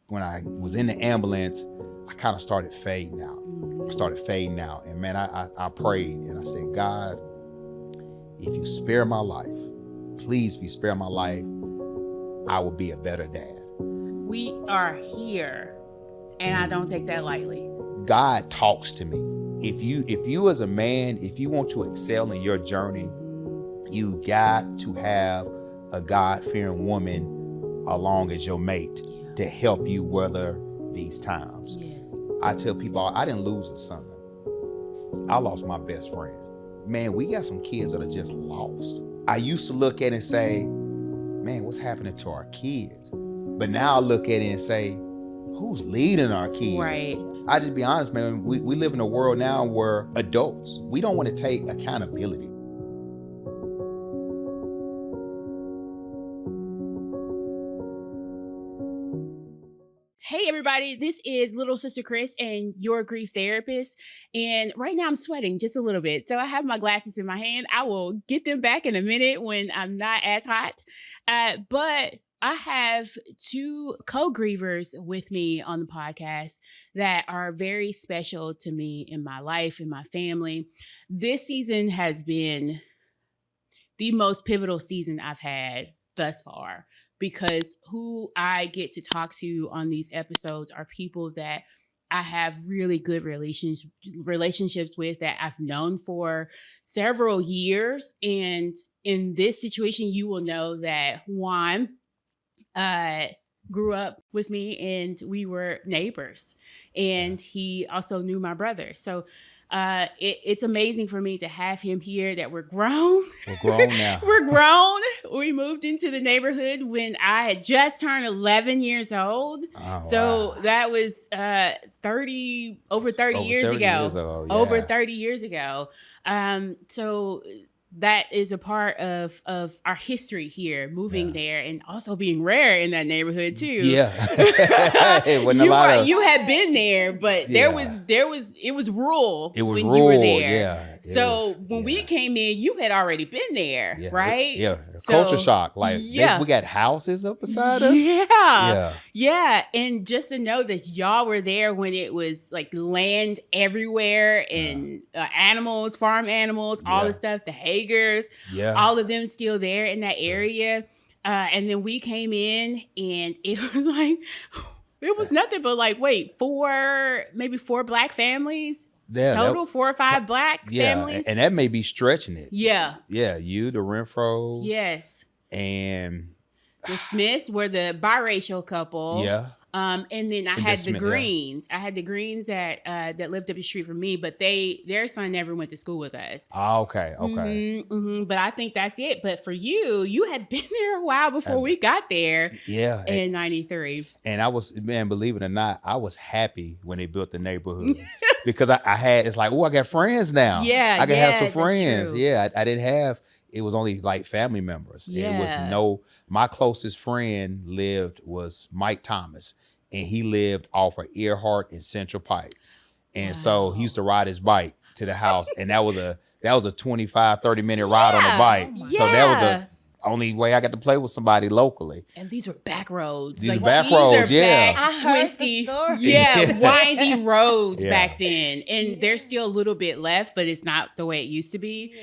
when I was in the ambulance, I kind of started fading out. And man, I prayed and I said, God, if you spare my life, please, if you spare my life, I will be a better dad. We are here, and I don't take that lightly. God talks to me. If you as a man, if you want to excel in your journey, you got to have a God-fearing woman along as your mate to help you weather these times. Yes. I tell people, I didn't lose a son. I lost my best friend. Man, we got some kids that are just lost. I used to look at it and say, man, what's happening to our kids? But now I look at it and say, who's leading our kids? Right. I just be honest, man, we live in a world now where adults, we don't want to take accountability. Hey everybody, this is Little Sister Chris and your grief therapist. And right now I'm sweating just a little bit. So I have my glasses in my hand. I will get them back in a minute when I'm not as hot. But I have two co-grievers with me on the podcast that are very special to me in my life, in my family. This season has been the most pivotal season I've had thus far, because who I get to talk to on these episodes are people that I have really good relationships with, that I've known for several years. And in this situation, you will know that Juan grew up with me and we were neighbors, and he also knew my brother. So it's amazing for me to have him here, that we're grown. We're grown now. We're grown. We moved into the neighborhood when I had just turned 11 years old. Oh, So wow. that was over 30 years ago. Yeah. Over 30 years ago. So that is a part of our history here, moving there, and also being rare in that neighborhood too. Yeah. You had been there, but it was rural when you were there. Yeah. So when we came in, you had already been there, right? Culture shock. Like we got houses up beside us. Yeah. And just to know that y'all were there when it was like land everywhere, and animals, farm animals, all the stuff, the Hagers, all of them still there in that area. And then we came in and it was like, it was nothing but like, maybe four black families. Total 4 or 5 black families. And that may be stretching it. Yeah. Yeah, you, the Renfros. Yes. And the Smiths were the biracial couple. Yeah. And then I had the Greens. I had the Greens that lived up the street from me, but their son never went to school with us. Oh, okay. But I think that's it. But for you had been there a while before we got there. Yeah. In 93. And I was, man, believe it or not, I was happy when they built the neighborhood. Because I had, it's like, I got friends now. Yeah. I can have some friends. Yeah. I didn't have, it was only like family members. Yeah. It was my closest friend was Mike Thomas, and he lived off of Earhart and Central Pike. And so he used to ride his bike to the house, and that was a 25, 30-minute ride on the bike. So that was the only way I got to play with somebody locally. And these were back roads. These back roads, Twisty, windy roads back then. And there's still a little bit left, but it's not the way it used to be.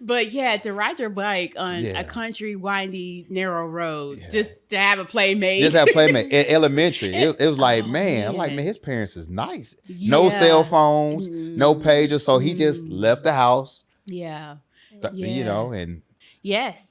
But to ride your bike on a country, windy, narrow road, just to have a playmate. Just have a playmate. Elementary. It was like, man, his parents is nice. No cell phones, no pagers. So he just left the house. And yes.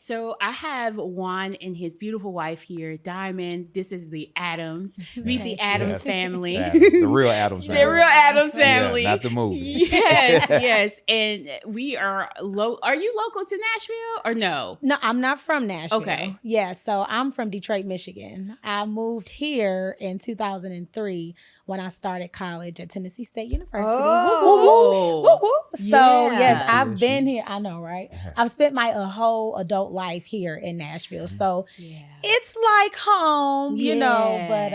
So I have Juan and his beautiful wife here, Diamond. This is the Adams. Meet the Adams family. The real Adams family. The real Adams family. Not the movie. Yes. And we are are you local to Nashville or no? No, I'm not from Nashville. Okay. Yeah, so I'm from Detroit, Michigan. I moved here in 2003 when I started college at Tennessee State University. So yes, I've been here. I know, right? I've spent my whole adult life here in Nashville. So it's like home, you know, but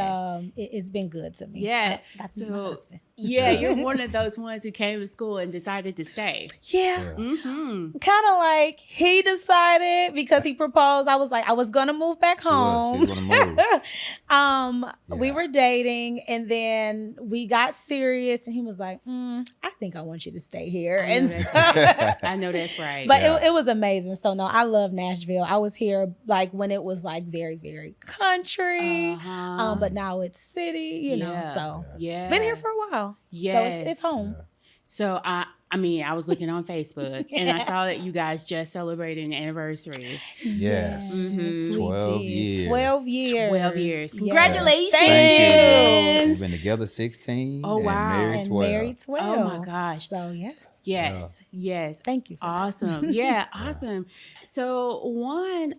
it's been good to me. Yeah. Got to meet my husband. Yeah, you're one of those ones who came to school and decided to stay. Yeah. Mm-hmm. Kind of like he decided because he proposed. I was like, I was gonna move back home. She was gonna move. We were dating, and then we got serious, and he was like, I think I want you to stay here. And so, I know that's right. but it was amazing. So no, I love Nashville. I was here like when it was like very, very country. But now it's city, you know. So been here for a while. Yes. So it's home. So I was looking on Facebook and I saw that you guys just celebrated an anniversary. Yes. Mm-hmm. 12 years. 12 years. 12 years. Yes. Congratulations. Thank you. We've been together 16. Oh, wow. And married 12. Oh my gosh. So Yes. Thank you. For awesome. Yeah. Awesome. So Juan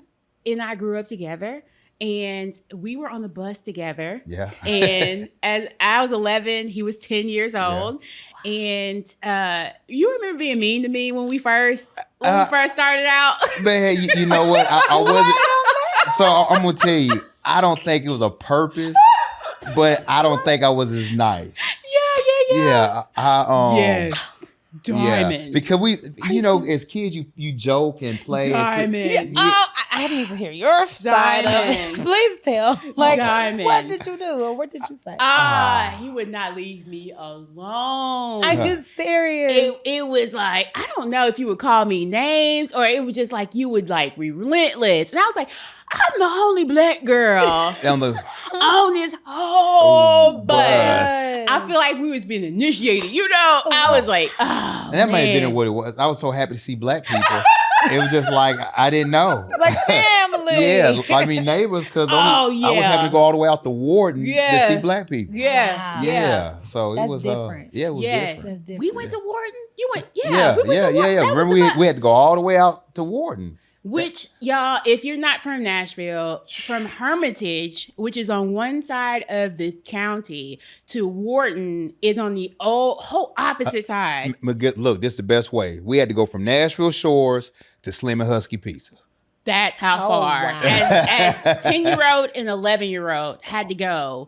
and I grew up together. And we were on the bus together. Yeah. And as I was 11, he was 10 years old. Yeah. And you remember being mean to me when we first started out? Man, you know what? I wasn't. So I'm gonna tell you, I don't think it was a purpose, but I don't think I was as nice. Yeah. Yes. Diamond. Yeah, because we, as kids, you joke and play. Diamond. I need to hear your side of it. Please tell. Like, Diamond. What did you do or what did you say? He would not leave me alone. Are you serious? It was like, I don't know if you would call me names or it was just like you would like be relentless. And I was like, I'm the only black girl on this whole bus. I feel like we was being initiated. I was like, and that might have been what it was. I was so happy to see black people. It was just like, I didn't know. Like family. Yeah, I mean neighbors, because I was having to go all the way out to Warden to see black people. Yeah. Yeah. So That's it was different. It was different. That's different. We went to Warden. You went, Yeah. Remember we had to go all the way out to Warden. Which, y'all, if you're not from Nashville, from Hermitage, which is on one side of the county, to Wharton is on the whole opposite side. Look, this is the best way. We had to go from Nashville Shores to Slim and Husky Pizza. That's how far. Wow. As 10-year-old and 11-year-old had to go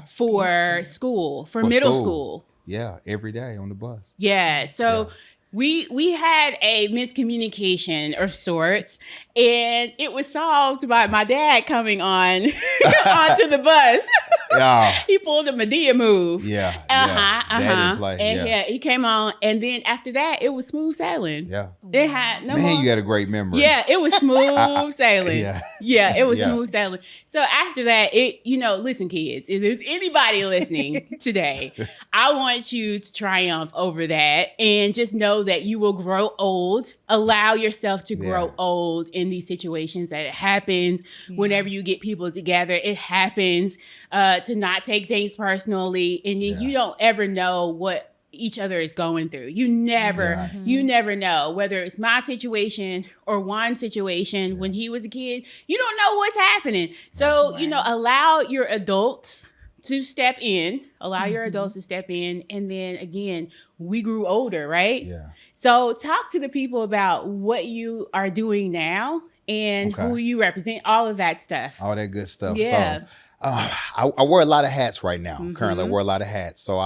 for school, for middle school. Yeah, every day on the bus. Yeah, so... Yeah. We had a miscommunication of sorts, and it was solved by my dad coming on onto the bus. Yeah. He pulled a Medea move. Yeah. And he came on, and then after that, it was smooth sailing. Yeah. It had no more. You got a great memory. Yeah, it was smooth sailing. Yeah, it was smooth sailing. So after that, listen, kids, if there's anybody listening today, I want you to triumph over that and just know that you will grow old. Allow yourself to grow old in these situations. That it happens whenever you get people together. It happens to not take things personally, and then you don't ever know what each other is going through. You never know whether it's my situation or Juan's situation when he was a kid. You don't know what's happening. So allow your adults to step in. Allow your adults to step in, and then again, we grew older, right? Yeah. So talk to the people about what you are doing now and who you represent, all of that stuff. All that good stuff. Yeah. So I wear a lot of hats right now. Currently, I wear a lot of hats. So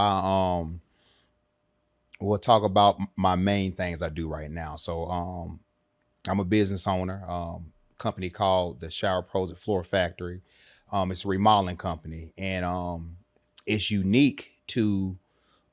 we'll talk about my main things I do right now. So I'm a business owner, company called the Shower Pros at Floor Factory. It's a remodeling company, and it's unique to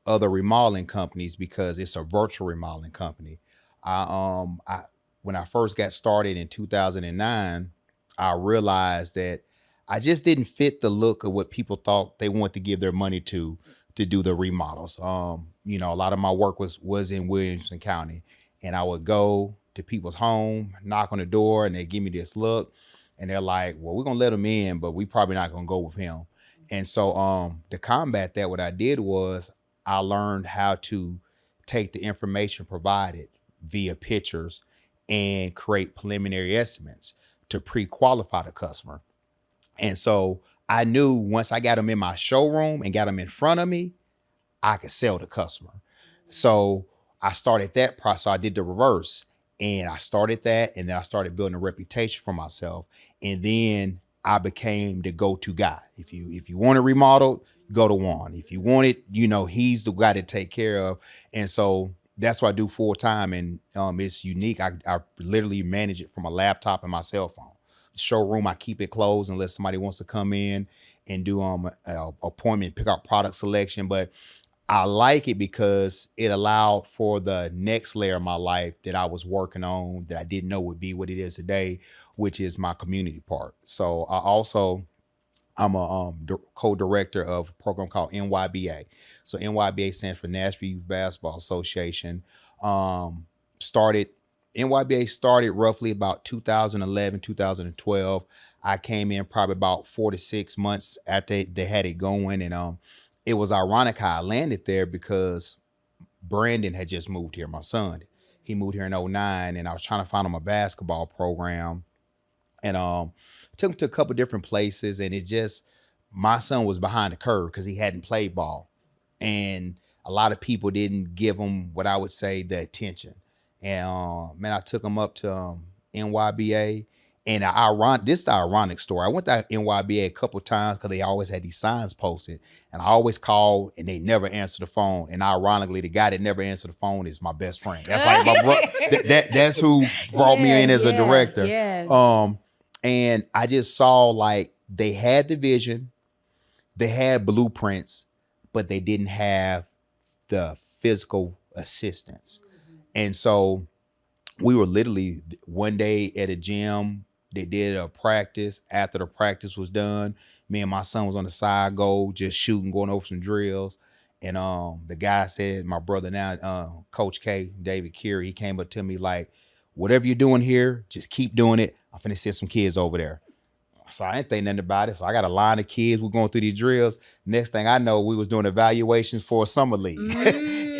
other remodeling companies because it's a virtual remodeling company. When I first got started in 2009, I realized that I just didn't fit the look of what people thought they want to give their money to do the remodels. A lot of my work was in Williamson County, and I would go to people's home, knock on the door, and they give me this look, and they're like, well, we're gonna let him in, but we probably not gonna go with him. And so to combat that, what I did was I learned how to take the information provided via pictures and create preliminary estimates to pre-qualify the customer. And so I knew once I got them in my showroom and got them in front of me, I could sell the customer. So I started that process. I did the reverse, and I started that, and then I started building a reputation for myself. And then I became the go-to guy. If you want to remodel, go to Juan. If you want it, he's the guy to take care of. And so that's what I do full time. And it's unique. I literally manage it from a laptop and my cell phone. Showroom, I keep it closed unless somebody wants to come in and do an appointment, pick out product selection. But I like it because it allowed for the next layer of my life that I was working on that I didn't know would be what it is today, which is my community part. So I'm a co-director of a program called NYBA. So NYBA stands for Nashville Youth Basketball Association. NYBA started roughly about 2011, 2012. I came in probably about 4 to 6 months after they had it going. And it was ironic how I landed there because Brandon had just moved here, my son. He moved here in 2009, and I was trying to find him a basketball program. And took him to a couple different places, and my son was behind the curve because he hadn't played ball. And a lot of people didn't give him what I would say the attention. And I took him up to NYBA. And this is the ironic story. I went to NYBA a couple of times because they always had these signs posted. And I always called and they never answered the phone. And ironically, the guy that never answered the phone is my best friend. That's like my brother. That's who brought me in as a director. Yeah. And I just saw like they had the vision, they had blueprints, but they didn't have the physical assistance. Mm-hmm. And so we were literally one day at a gym. They did a practice. After the practice was done, me and my son was on the side goal, just shooting, going over some drills. And the guy said, my brother now, Coach K, David Curie, he came up to me like, whatever you're doing here, just keep doing it. I'm finna send some kids over there. So I didn't think nothing about it. So I got a line of kids. We're going through these drills. Next thing I know, we was doing evaluations for a summer league.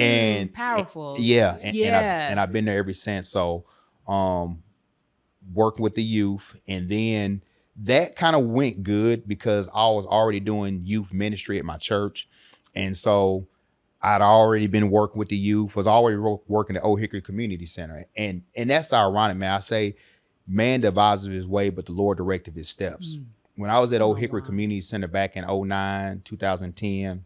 And powerful. And I've been there ever since. So working with the youth. And then that kind of went good because I was already doing youth ministry at my church. And so I'd already been working with the youth, was already working at Old Hickory Community Center. And that's ironic, man. I say, man devises his way, but the Lord directed his steps. When I was at Old Hickory Community Center back in 2009, 2010,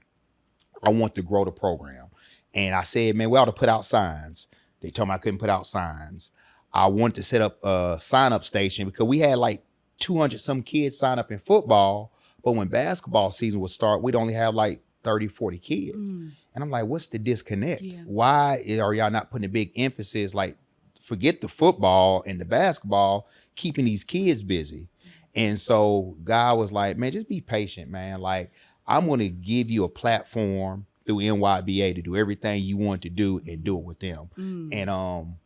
I wanted to grow the program. And I said, man, we ought to put out signs. They told me I couldn't put out signs. I wanted to set up a sign-up station because we had like 200 some kids sign up in football. But when basketball season would start, we'd only have like 30, 40 kids. And I'm like, what's the disconnect? Yeah. Why are y'all not putting a big emphasis, like, forget the football and the basketball, keeping these kids busy? And so God was like, man, just be patient, man. Like, I'm going to give you a platform through NYBA to do everything you want to do and do it with them. And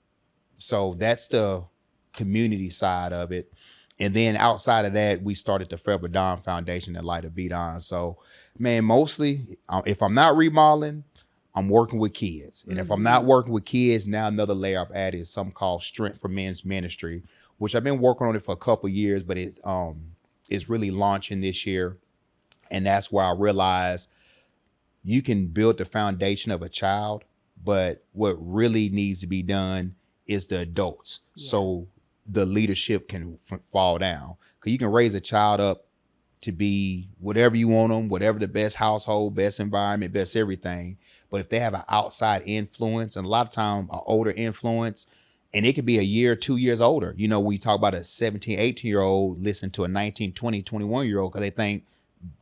so that's the community side of it. And then outside of that, we started the Bdon Foundation in light of Bdon. So, man, mostly, if I'm not remodeling, I'm working with kids. And if I'm not working with kids, now another layer I've added is something called Strength for Men's Ministry, which I've been working on it for a couple of years, but it's really launching this year. And that's where I realized you can build the foundation of a child, but what really needs to be done is the adults. Yeah. So the leadership can fall down. Because you can raise a child up to be whatever you want them, whatever the best household, best environment, best everything. But if they have an outside influence, and a lot of time an older influence, and it could be a year, 2 years older. You know, we talk about a 17, 18-year-old listen to a 19, 20, 21-year-old because they think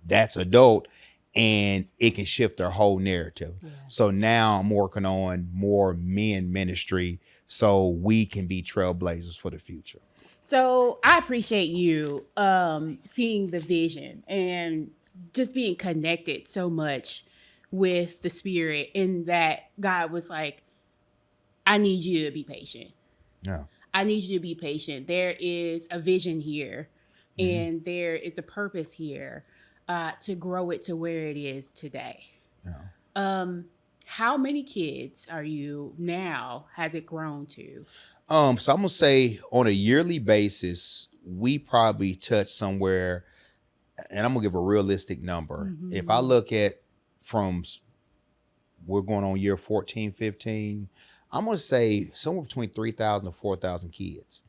that's adult, and it can shift their whole narrative. Yeah. So now I'm working on more men ministry so we can be trailblazers for the future. So I appreciate you seeing the vision and just being connected so much with the Spirit, in that God was like, I need you to be patient. Yeah. I need you to be patient. There is a vision here, and there is a purpose here to grow it to where it is today. Yeah. How many kids are you now? Has it grown to? So I'm gonna say on a yearly basis, we probably touch somewhere, and I'm gonna give a realistic number. If I look at we're going on year 14, 15, I'm gonna say somewhere between 3,000 to 4,000 kids.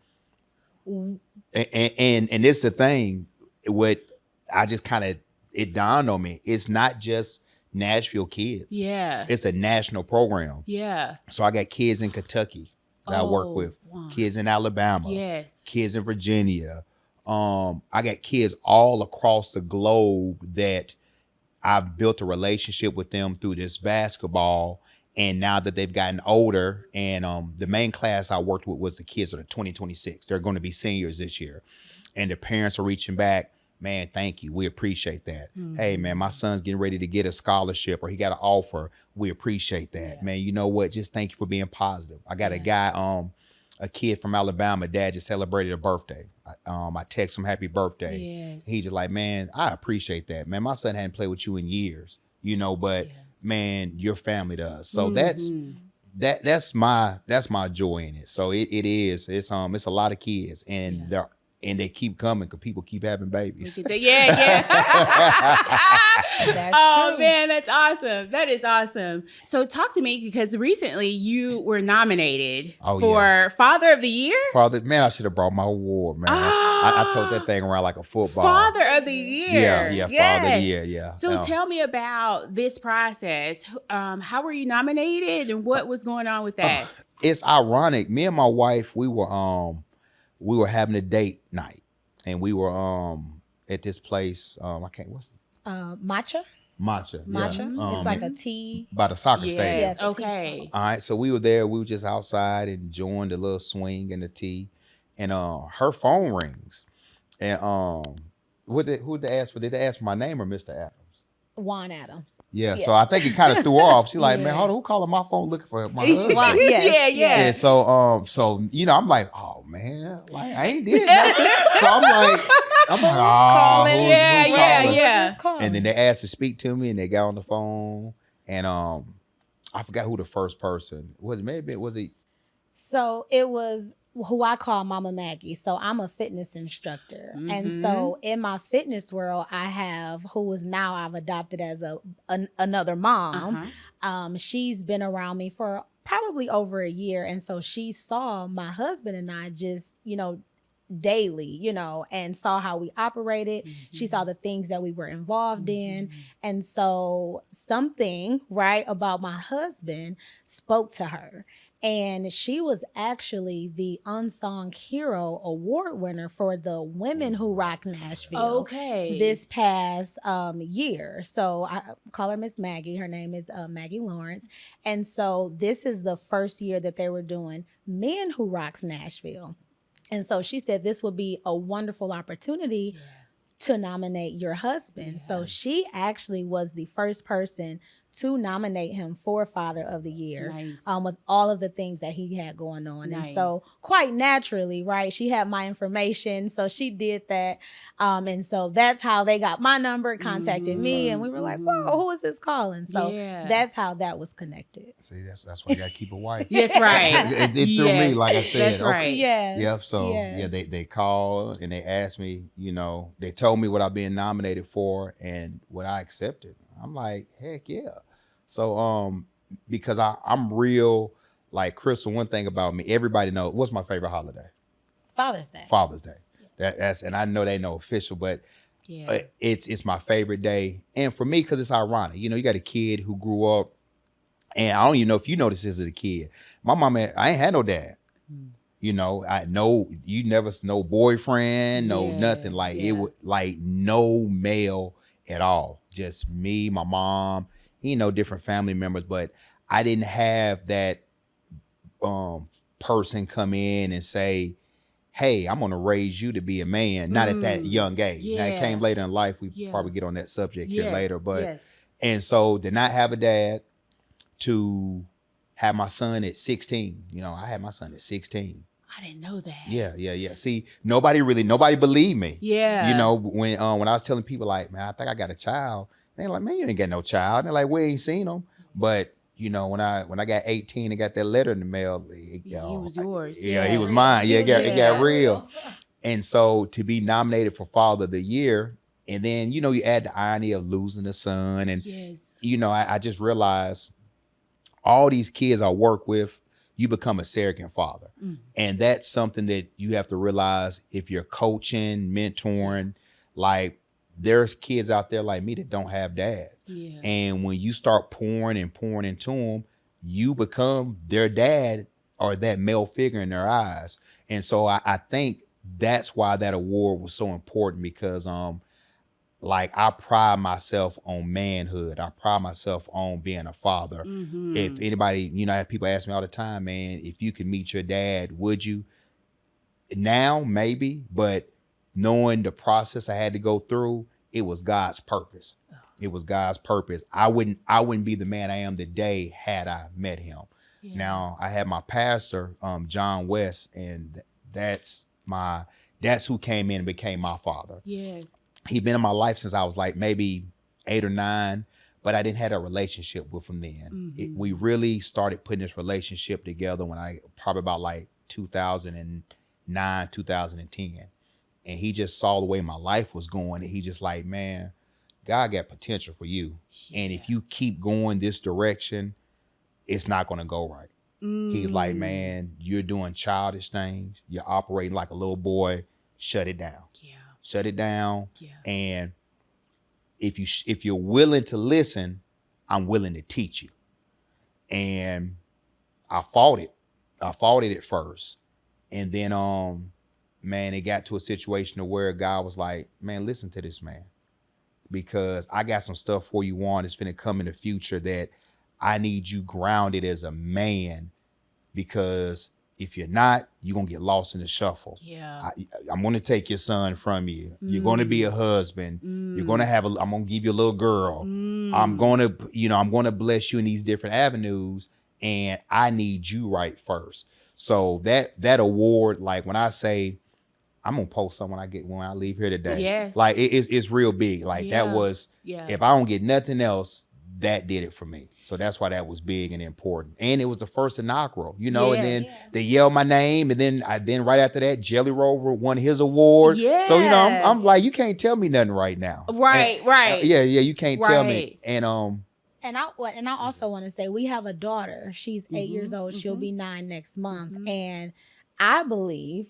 And it's the thing, what I just kind of it dawned on me, it's not just Nashville kids. Yeah. It's a national program. Yeah. So I got kids in Kentucky that I work with, kids in Alabama, kids in Virginia. I got kids all across the globe that I've built a relationship with them through this basketball. And now that they've gotten older, and the main class I worked with was the kids that are 2026. They're going to be seniors this year. And the parents are reaching back. Man, thank you. We appreciate that. Hey, man, my son's getting ready to get a scholarship or he got an offer. We appreciate that. Yeah. Man, you know what? Just thank you for being positive. I got a guy, a kid from Alabama, dad just celebrated a birthday. I text him happy birthday. Yes. He's just like, man, I appreciate that. Man, my son hadn't played with you in years, you know, but man, your family does. So that's my joy in it. So it's a lot of kids, and they keep coming because people keep having babies. Yeah. That's oh true. Man, that's awesome. That is awesome. So talk to me, because recently you were nominated for Father of the Year. Man, I should have brought my award, man. I told that thing around like a football. Father of the Year. Yeah, Father of the Year, yeah. So tell me about this process. How were you nominated, and what was going on with that? It's ironic. Me and my wife, we were having a date night, and we were at this place. Matcha. Matcha. Yeah. It's like a tea by the soccer stadium. Yes, okay. All right. So we were there. We were just outside enjoying the little swing and the tea, and her phone rings, and who did they ask for? Did they ask for my name or Mr. Adams? Juan Adams. Yeah, so I think it kind of threw her off. She's like, man, hold on, who calling my phone looking for my husband? Yeah. So you know, I'm like, oh man, like I ain't did nothing. So I'm like, calling? Yeah. And then they asked to speak to me, and they got on the phone, and I forgot who the first person was. Maybe was he? So it was who I call Mama Maggie. So I'm a fitness instructor. And so in my fitness world, I have who is now I've adopted as another mom. She's been around me for probably over a year. And so she saw my husband and I just, daily, and saw how we operated. She saw the things that we were involved in. And so something, right, about my husband spoke to her. And she was actually the Unsung Hero Award winner for the Women Who Rock Nashville this past year. So I call her Miss Maggie. Her name is Maggie Lawrence. And so this is the first year that they were doing Men Who Rocks Nashville. And so she said this would be a wonderful opportunity to nominate your husband. So she actually was the first person to nominate him for Father of the Year, with all of the things that he had going on. And so quite naturally, right, she had my information, so she did that. And so that's how they got my number, contacted me, and we were like, whoa, who is this calling? So that's how that was connected. See, that's why you gotta keep a wife. That's right. it threw me, like I said. That's right. Yep. So they called and they asked me, they told me what I've been nominated for and what I accepted. I'm like, heck yeah. So because I'm real, like Crystal, one thing about me, everybody knows what's my favorite holiday? Father's Day. Father's Day. That's and I know they know official, but it's my favorite day. And for me, because it's ironic, you got a kid who grew up, and I don't even know if you noticed this as a kid. My mama, I ain't had no dad. I know you never no boyfriend, no nothing. Like it was like no male at all. Just me, my mom, different family members, but I didn't have that person come in and say, hey, I'm going to raise you to be a man, not at that young age. Now, it came later in life. We probably get on that subject here later, but and so to not have a dad, to have my son at 16, I had my son at 16. I didn't know that. Yeah. See, nobody believed me. Yeah. When I was telling people like, man, I think I got a child. They're like, man, you ain't got no child. And they're like, we ain't seen him. But when I got 18 and got that letter in the mail, he was yours. Yeah, he was mine. Yeah, it got real. And so to be nominated for Father of the Year, and then you add the irony of losing a son, and I just realized all these kids I work with, you become a surrogate father. And that's something that you have to realize if you're coaching, mentoring, like there's kids out there like me that don't have dads. Yeah. And when you start pouring into them, you become their dad or that male figure in their eyes. And so I think that's why that award was so important, because like I pride myself on manhood. I pride myself on being a father. Mm-hmm. If anybody, you know, people ask me all the time, man, if you could meet your dad, would you? Now, maybe, but knowing the process I had to go through, it was God's purpose. It was God's purpose. I wouldn't be the man I am today had I met him. Yeah. Now I had my pastor, John West, and that's who came in and became my father. Yes. He'd been in my life since I was like maybe 8 or 9, but I didn't have a relationship with him then. Mm-hmm. We really started putting this relationship together when I probably about like 2009, 2010. And he just saw the way my life was going. And he just like, man, God got potential for you. Yeah. And if you keep going this direction, it's not going to go right. He's like, man, you're doing childish things. You're operating like a little boy. Shut it down. Yeah. Shut it down. Yeah. And if you're willing to listen, I'm willing to teach you. And I fought it. I fought it at first. And then, man, it got to a situation where God was like, man, listen to this man, because I got some stuff for you, Juan, that's finna come in the future that I need you grounded as a man, because if you're not, you're going to get lost in the shuffle. Yeah. I'm going to take your son from you. You're going to be a husband. You're going to I'm going to give you a little girl. I'm going to bless you in these different avenues, and I need you right first. So that award, like when I say, I'm going to post something when I leave here today. Yes. Like it's real big. Like that was, if I don't get nothing else, that did it for me. So that's why that was big and important. And it was the first inaugural, you know, and then they yelled my name. And then right after that, Jelly Roll won his award. Yeah. So, you know, I'm like, you can't tell me nothing right now. Right, right. Yeah, you can't tell me. And I also want to say, we have a daughter. She's 8 years old. She'll be 9 next month. And I believe,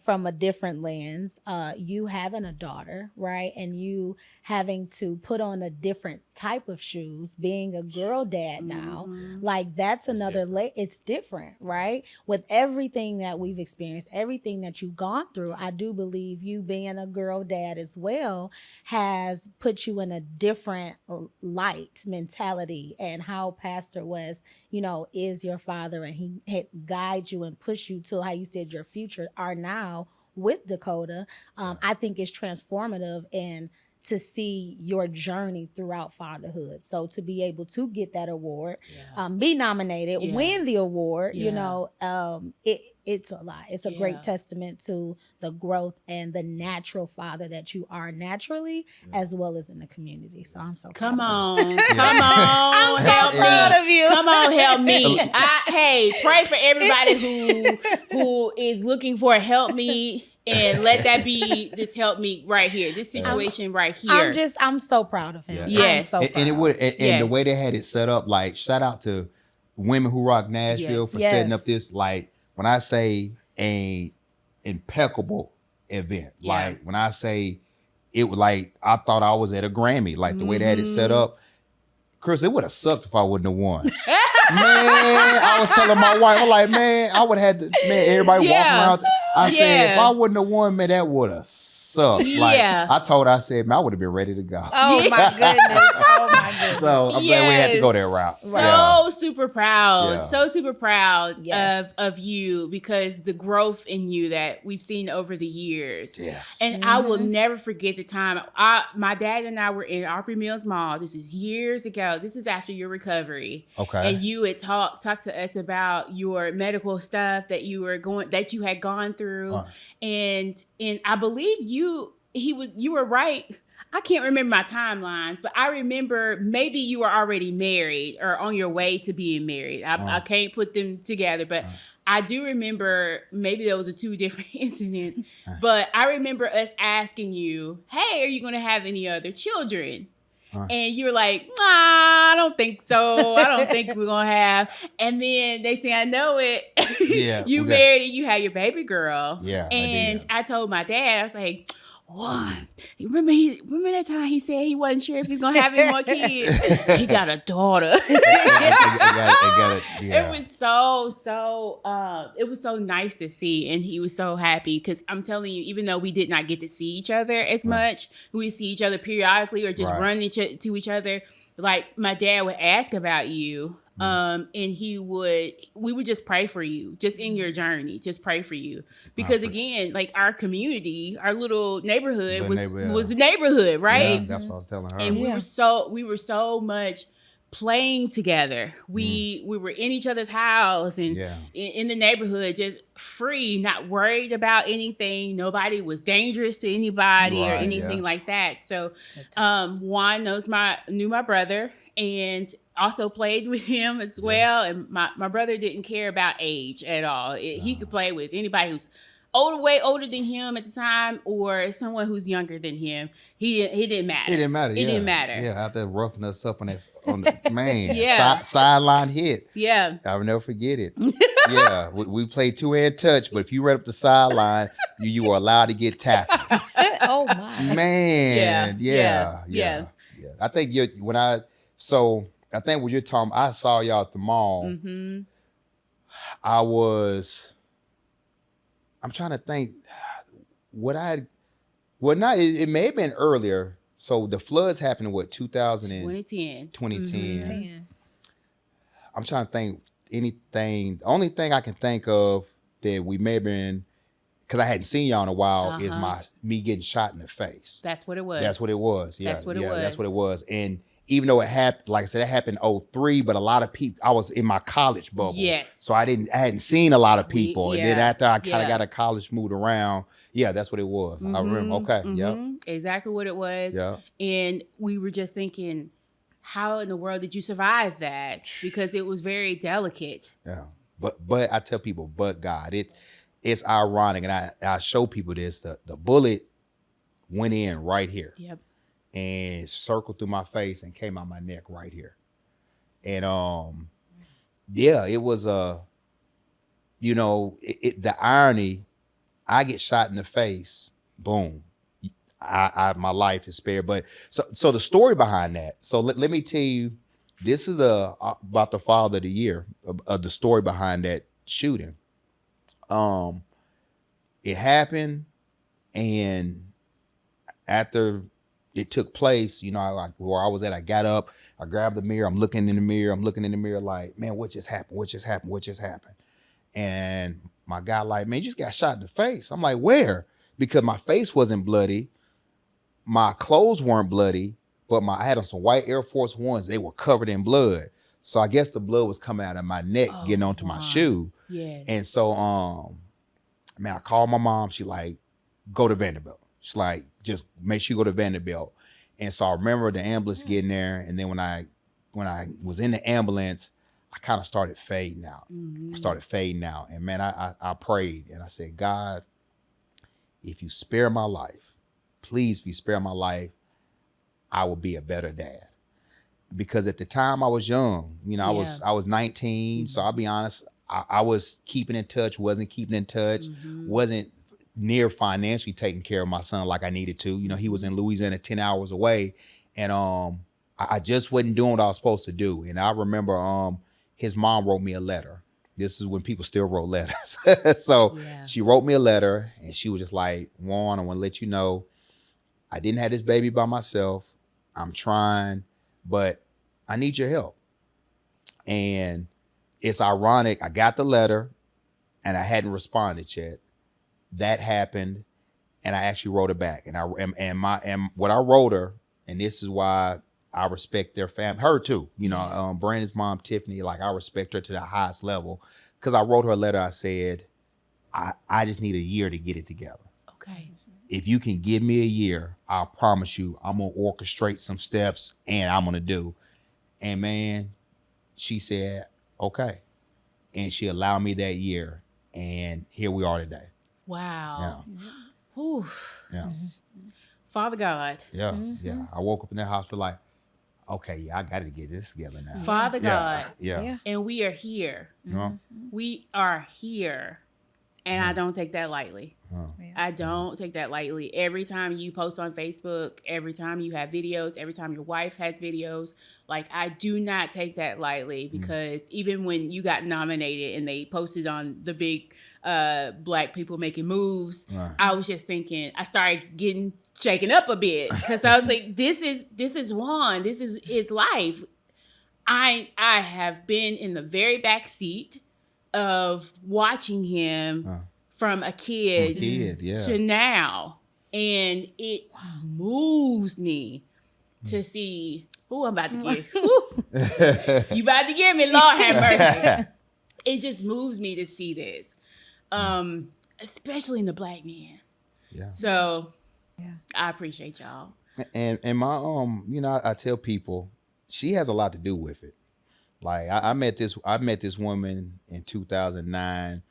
from a different lens, you having a daughter, right? And you having to put on a different type of shoes, being a girl dad now, like that's another, it's different, right? With everything that we've experienced, everything that you've gone through, I do believe you being a girl dad as well has put you in a different light mentality, and how Pastor West, you know, is your father, and he guides you and push you to, how you said, your future are now with Dakota. I think it's transformative, and to see your journey throughout fatherhood. So to be able to get that award, be nominated, win the award, you know, it's a lot. It's a great testament to the growth and the natural father that you are naturally, as well as in the community. So I'm so come proud on, come on, I'm so proud of you. Come on, help me. Hey, pray for everybody who is looking for help me. And let that be this help me right here, this situation right here. I'm so proud of him. Yeah. Yes. I'm so proud. And it would, and the way they had it set up, like, shout out to Women Who Rock Nashville for setting up this, like, when I say a impeccable event, like when I say it was like, I thought I was at a Grammy, like the way they had it set up. Chris, it would have sucked if I wouldn't have won. Man, I was telling my wife, I'm like, man, I would have had to, man, everybody walking around. I said, if I wouldn't have won, man, that would have sucked. Like, I told her, I said, man, I would have been ready to go. Oh, my goodness. Oh, my goodness. So I'm glad we had to go that route. So super proud. So super proud of you, because the growth in you that we've seen over the years. Yes. And I will never forget the time my dad and I were in Opry Mills Mall. This is years ago. This is after your recovery. Okay. And you had talked to us about your medical stuff that you had gone through. And I believe you were right. I can't remember my timelines, but I remember maybe you were already married or on your way to being married. I can't put them together, but I do remember, maybe those are two different incidents, but I remember us asking you, hey, are you going to have any other children? And you're like, nah, I don't think so. I don't think we're going to have. And then they say, I know it. You married and you had your baby girl. Yeah. And I told my dad, I was like, Juan, remember that time he said he wasn't sure if he's gonna have any more kids? He got a daughter. It was it was so nice to see, and he was so happy because I'm telling you, even though we did not get to see each other as much, we see each other periodically or just run to each other. Like my dad would ask about you. And we would just pray for you, just in your journey, just pray for you. Because again, like our community, our little neighborhood was a neighborhood, right? Yeah, that's what I was telling her. And we were so much playing together. We were in each other's house and in the neighborhood, just free, not worried about anything. Nobody was dangerous to anybody or anything like that. So Juan knew my brother and also played with him as well. And my brother didn't care about age at all. He could play with anybody who's way older than him at the time or someone who's younger than him. He didn't matter. It didn't matter. It didn't matter. Yeah, out there roughing us up on the man. Sideline hit. Yeah. I'll never forget it. Yeah. We played two-hand touch, but if you ran up the sideline, you were allowed to get tackled. Oh my. Man. Yeah. I think I think when you're talking, I saw y'all at the mall. Mm-hmm. I'm trying to think it may have been earlier. So the floods happened in 2010. 2010. I'm trying to think anything. The only thing I can think of that we may have been, because I hadn't seen y'all in a while, is me getting shot in the face. That's what it was. That's what it was. Yeah, That's what it was. That's what it was. And even though it happened, like I said, it happened in 2003, but a lot of people, I was in my college bubble. Yes. So I hadn't seen a lot of people. And then after I kind of got to college, moved around. Yeah, that's what it was. I remember. Okay. Yeah. Exactly what it was. Yeah. And we were just thinking, how in the world did you survive that? Because it was very delicate. Yeah. But I tell people, but God, it's ironic. And I show people this, the bullet went in right here. Yep. And circled through my face and came out my neck right here. And it was the irony, I get shot in the face, boom. My life is spared. But so the story behind that. So let me tell you, this is about the Father of the Year, the story behind that shooting. It happened, and after it took place, where I was at, I got up, I grabbed the mirror, I'm looking in the mirror like, man, what just happened? And my guy like, man, you just got shot in the face. I'm like, where? Because my face wasn't bloody, my clothes weren't bloody, but I had on some white Air Force Ones, they were covered in blood. So I guess the blood was coming out of my neck, getting onto my shoe. Yes. And so, I called my mom, she like, go to Vanderbilt. She's like, just make sure you go to Vanderbilt. And so I remember the ambulance getting there. And then when I was in the ambulance, I kind of started fading out. And man, I prayed and I said, God, if you spare my life, please, if you spare my life, I will be a better dad. Because at the time I was young, I was 19. So I'll be honest, I was keeping in touch, wasn't keeping in touch, wasn't near financially taking care of my son like I needed to. He was in Louisiana 10 hours away. And I just wasn't doing what I was supposed to do. And I remember his mom wrote me a letter. This is when people still wrote letters. So she wrote me a letter and she was just like, Juan, I want to let you know, I didn't have this baby by myself. I'm trying, but I need your help. And it's ironic. I got the letter and I hadn't responded yet. That happened, and I actually wrote it back. And what I wrote her, and this is why I respect their family, her too. Brandon's mom, Tiffany, like I respect her to the highest level, because I wrote her a letter. I said, I just need a year to get it together. Okay. If you can give me a year, I promise you, I'm gonna orchestrate some steps, and I'm gonna do. And man, she said, okay, and she allowed me that year, and here we are today. Wow. Yeah. Ooh. Yeah. Father God. Yeah. Yeah. I woke up in that hospital like, okay, I got to get this together now. Father God. Yeah. And we are here. Yeah. We are here. And I don't take that lightly. Yeah. I don't take that lightly. Every time you post on Facebook, every time you have videos, every time your wife has videos, like I do not take that lightly, because even when you got nominated and they posted on the big Black people making moves, I was just thinking, I started getting shaken up a bit, because I was like, this is Juan. This is his life. I have been in the very back seat of watching him from a kid to now. And it moves me to see who I'm about to get. You about to get me, Lord have mercy. It just moves me to see this. Especially in the Black man. Yeah. So I appreciate y'all. And my I tell people, she has a lot to do with it. Like I met this woman in 2009,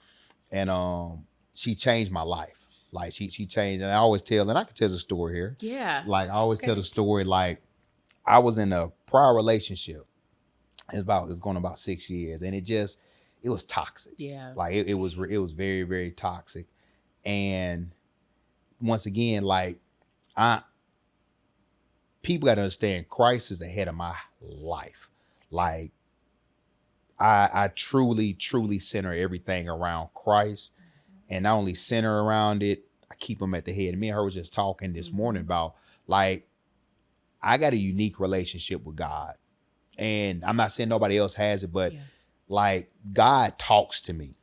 and she changed my life. Like she changed, and I always tell, and I can tell the story here. Yeah. Like I always tell the story. Like I was in a prior relationship. It's going about 6 years, and it was toxic. Yeah. Like it was very, very toxic. And once again, like people got to understand, Christ is the head of my life. Like I truly, truly center everything around Christ, and not only center around it, I keep him at the head. And me and her were just talking this morning about, like, I got a unique relationship with God, and I'm not saying nobody else has it, but like God talks to me.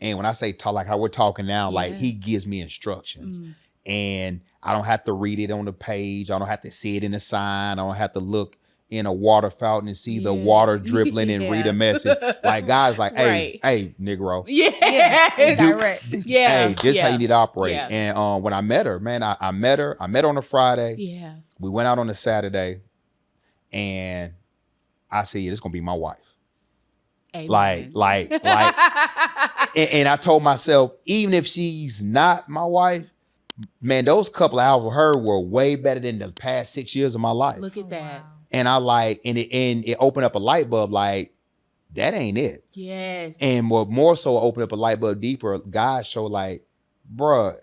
And when I say talk, like how we're talking now, like he gives me instructions, and I don't have to read it on the page. I don't have to see it in a sign. I don't have to look in a water fountain and see the water dribbling and read a message. Like God's like, hey, Negro. Direct. Hey, this how you need to operate. Yeah. And when I met her, man, I met her on a Friday. Yeah. We went out on a Saturday, and I said, yeah, this is gonna be my wife. Amen. Like and I told myself, even if she's not my wife, man, those couple of hours with her were way better than the past 6 years of my life. Look at that. Wow. And I like, and it opened up a light bulb, like, that ain't it. Yes. And more so opened up a light bulb deeper. God showed like, bruh,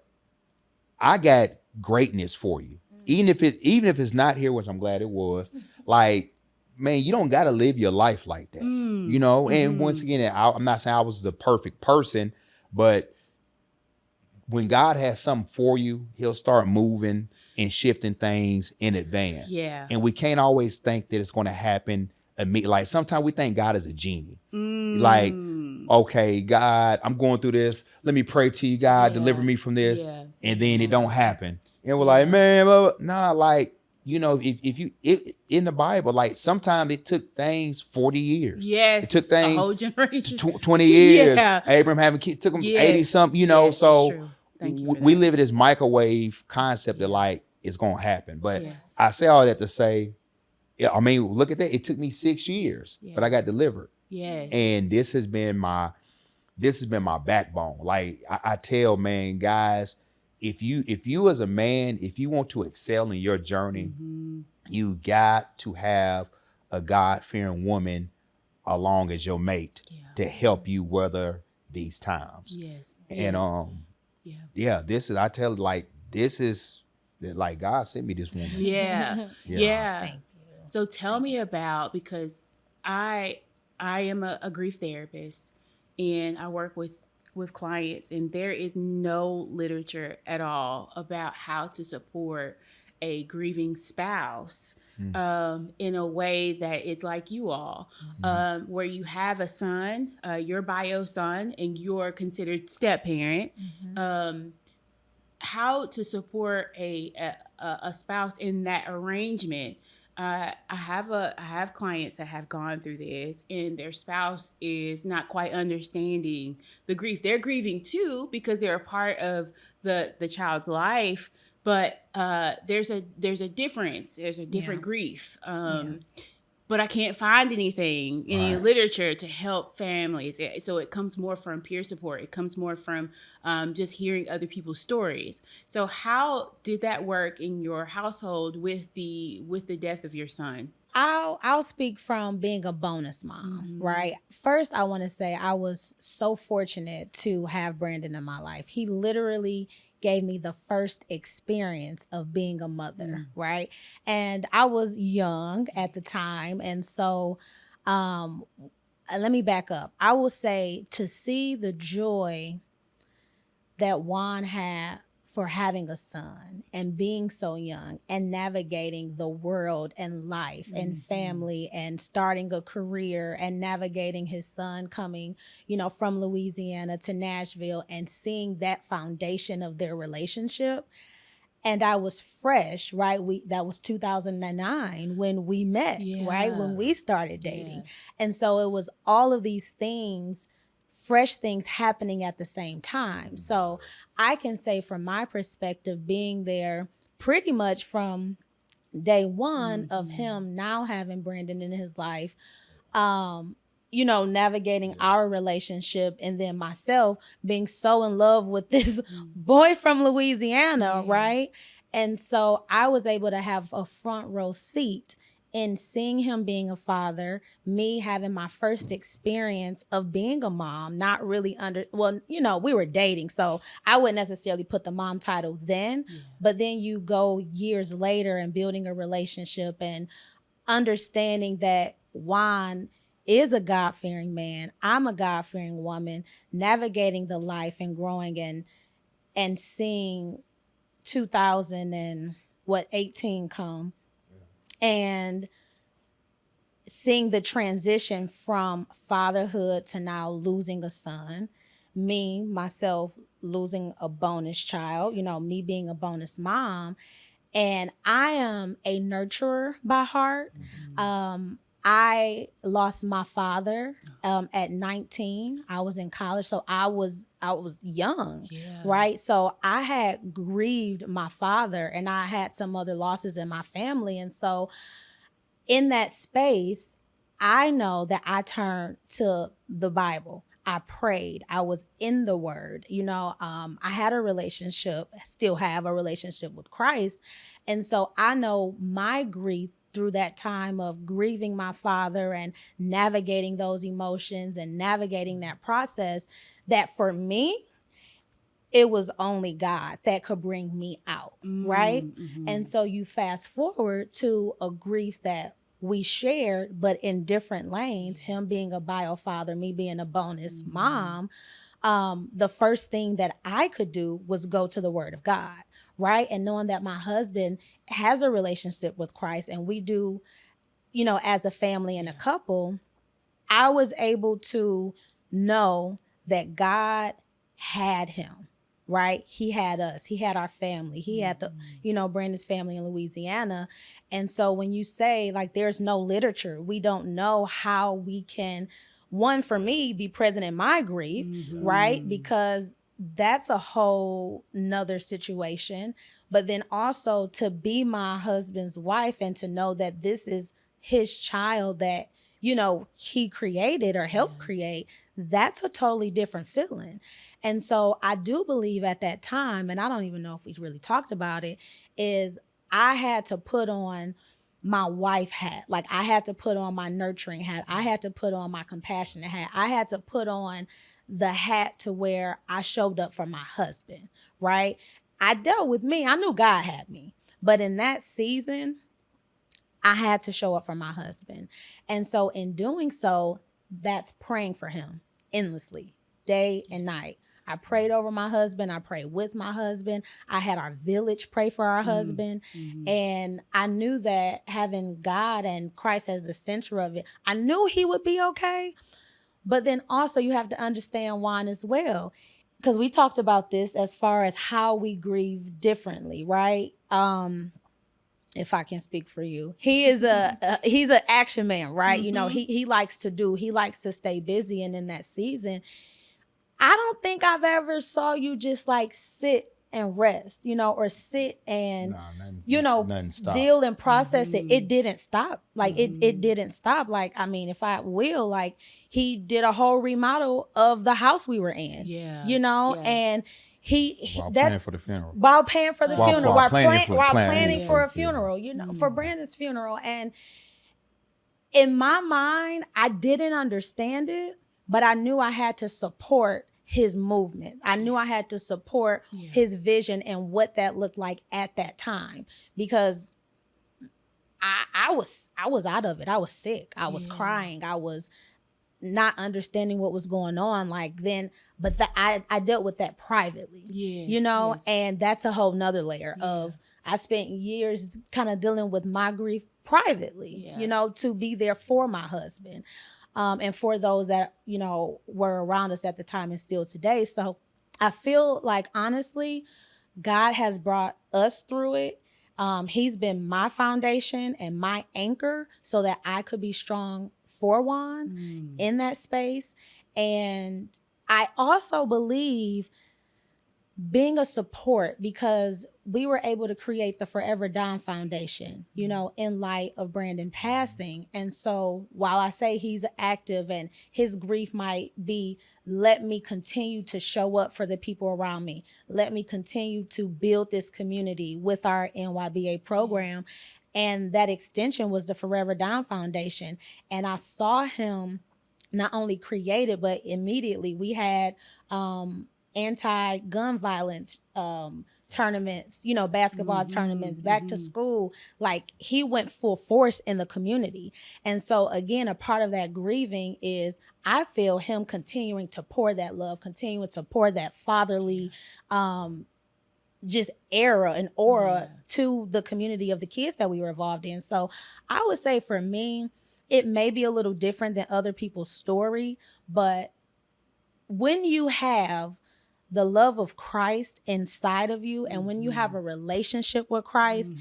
I got greatness for you. Even if it's not here, which I'm glad it was, like, man, you don't got to live your life like that, you know? And once again, I'm not saying I was the perfect person, but when God has something for you, he'll start moving and shifting things in advance. Yeah. And we can't always think that it's going to happen immediately. Like sometimes we think God is a genie. Like, okay, God, I'm going through this. Let me pray to you, God, deliver me from this. Yeah. And then it don't happen. And we're like, man, nah, like, you know, if in the Bible, like sometimes it took things 40 years. Yes. It took things a whole generation. 20 years. Yeah. Abraham having kids, took him 80 something, you know, so we that. live in this microwave concept that like it's going to happen. But I say all that to say, I mean, look at that. It took me 6 years, but I got delivered. Yes. And this has been my backbone. Like I tell, man, guys, if you as a man, if you want to excel in your journey, you got to have a God-fearing woman along as your mate to help you weather these times. Yes. And this is like God sent me this woman. Yeah. Thank you. So tell me about, because I am a grief therapist, and I work with clients, and there is no literature at all about how to support a grieving spouse in a way that is like you all, where you have a son, your bio son, and you're considered step parent. How to support a spouse in that arrangement. I have clients that have gone through this, and their spouse is not quite understanding the grief. They're grieving too because they're a part of the child's life, but there's a difference. There's a different grief. but I can't find any Right. literature to help families. So it comes more from peer support. It comes more from just hearing other people's stories. So how did that work in your household with the death of your son? I'll speak from being a bonus mom, right? First, I want to say I was so fortunate to have Brandon in my life. He literally gave me the first experience of being a mother, right? And I was young at the time, and so let me back up. I will say to see the joy that Juan had for having a son and being so young and navigating the world and life and family and starting a career and navigating his son coming, from Louisiana to Nashville and seeing that foundation of their relationship. And I was fresh, right? That was 2009 when we met, right? When we started dating. And so it was all of these things, fresh things happening at the same time. So I can say from my perspective, being there pretty much from day one of him now having Brandon in his life, navigating our relationship, and then myself being so in love with this boy from Louisiana, right? And so I was able to have a front row seat in seeing him being a father, me having my first experience of being a mom, not really we were dating, so I wouldn't necessarily put the mom title then, but then you go years later and building a relationship and understanding that Juan is a God-fearing man, I'm a God-fearing woman, navigating the life and growing and seeing 2018 come and seeing the transition from fatherhood to now losing a son, myself losing a bonus child, me being a bonus mom. And I am a nurturer by heart. I lost my father at 19. I was in college, so I was young, right? So I had grieved my father, and I had some other losses in my family. And so in that space, I know that I turned to the Bible. I prayed. I was in the Word. I had a relationship, still have a relationship with Christ. And so I know my grief through that time of grieving my father and navigating those emotions and navigating that process, that for me, it was only God that could bring me out, right? And so you fast forward to a grief that we shared, but in different lanes, him being a bio father, me being a bonus mom. The first thing that I could do was go to the Word of God, right? And knowing that my husband has a relationship with Christ and we do, as a family and a couple, I was able to know that God had him, right? He had us, he had our family, he had the, Brandon's family in Louisiana. And so when you say like, there's no literature, we don't know how we can, one, for me, be present in my grief, right? Because that's a whole nother situation. But then also to be my husband's wife and to know that this is his child that, he created or helped create, that's a totally different feeling. And so I do believe at that time, and I don't even know if we really talked about it, is I had to put on my wife hat. Like I had to put on my nurturing hat. I had to put on my compassionate hat. I had to put on the hat to where I showed up for my husband, right? I dealt with me. I knew God had me. But in that season, I had to show up for my husband. And so in doing so, that's praying for him endlessly, day and night. I prayed over my husband. I prayed with my husband. I had our village pray for our husband. And I knew that having God and Christ as the center of it, I knew he would be okay. But then also you have to understand Juan as well, because we talked about this as far as how we grieve differently, right? If I can speak for you, he is he's an action man, right? He likes to stay busy. And in that season, I don't think I've ever saw you just like sit and rest, or sit and, nothing stopped. deal and process it. It didn't stop. Like it didn't stop. Like, I mean, if I will, like he did a whole remodel of the house we were in, and while paying for the funeral. While paying for the funeral. While planning for a funeral, for Brandon's funeral. And in my mind, I didn't understand it, but I knew I had to support his movement. I knew I had to support his vision and what that looked like at that time, because I was out of it. I was sick. I was crying. I was not understanding what was going on like then, but I dealt with that privately, and that's a whole nother layer of, I spent years kind of dealing with my grief privately, to be there for my husband. And for those that, were around us at the time and still today. So I feel like, honestly, God has brought us through it. He's been my foundation and my anchor so that I could be strong for Juan in that space. And I also believe being a support, because we were able to create the Forever Bdon Foundation, in light of Brandon passing. And so while I say he's active and his grief might be, let me continue to show up for the people around me. Let me continue to build this community with our NYBA program. And that extension was the Forever Bdon Foundation. And I saw him not only create it, but immediately we had, anti-gun violence tournaments, basketball tournaments, back to school. Like, he went full force in the community. And so again, a part of that grieving is, I feel him continuing to pour that love, continuing to pour that fatherly just era and aura to the community of the kids that we were involved in. So I would say for me, it may be a little different than other people's story, but when you have the love of Christ inside of you, and when you have a relationship with Christ,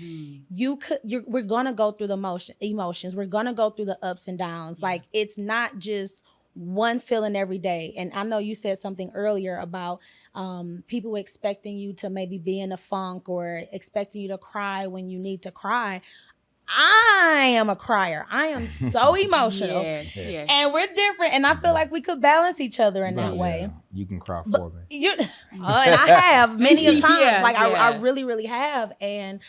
we're gonna go through the emotions. We're gonna go through the ups and downs. Like, it's not just one feeling every day. And I know you said something earlier about people expecting you to maybe be in a funk or expecting you to cry when you need to cry. I am a crier. I am so emotional. Yes. And we're different. And I feel like we could balance each other in that way. You can cry for me. And I have many a times. I really, really have. And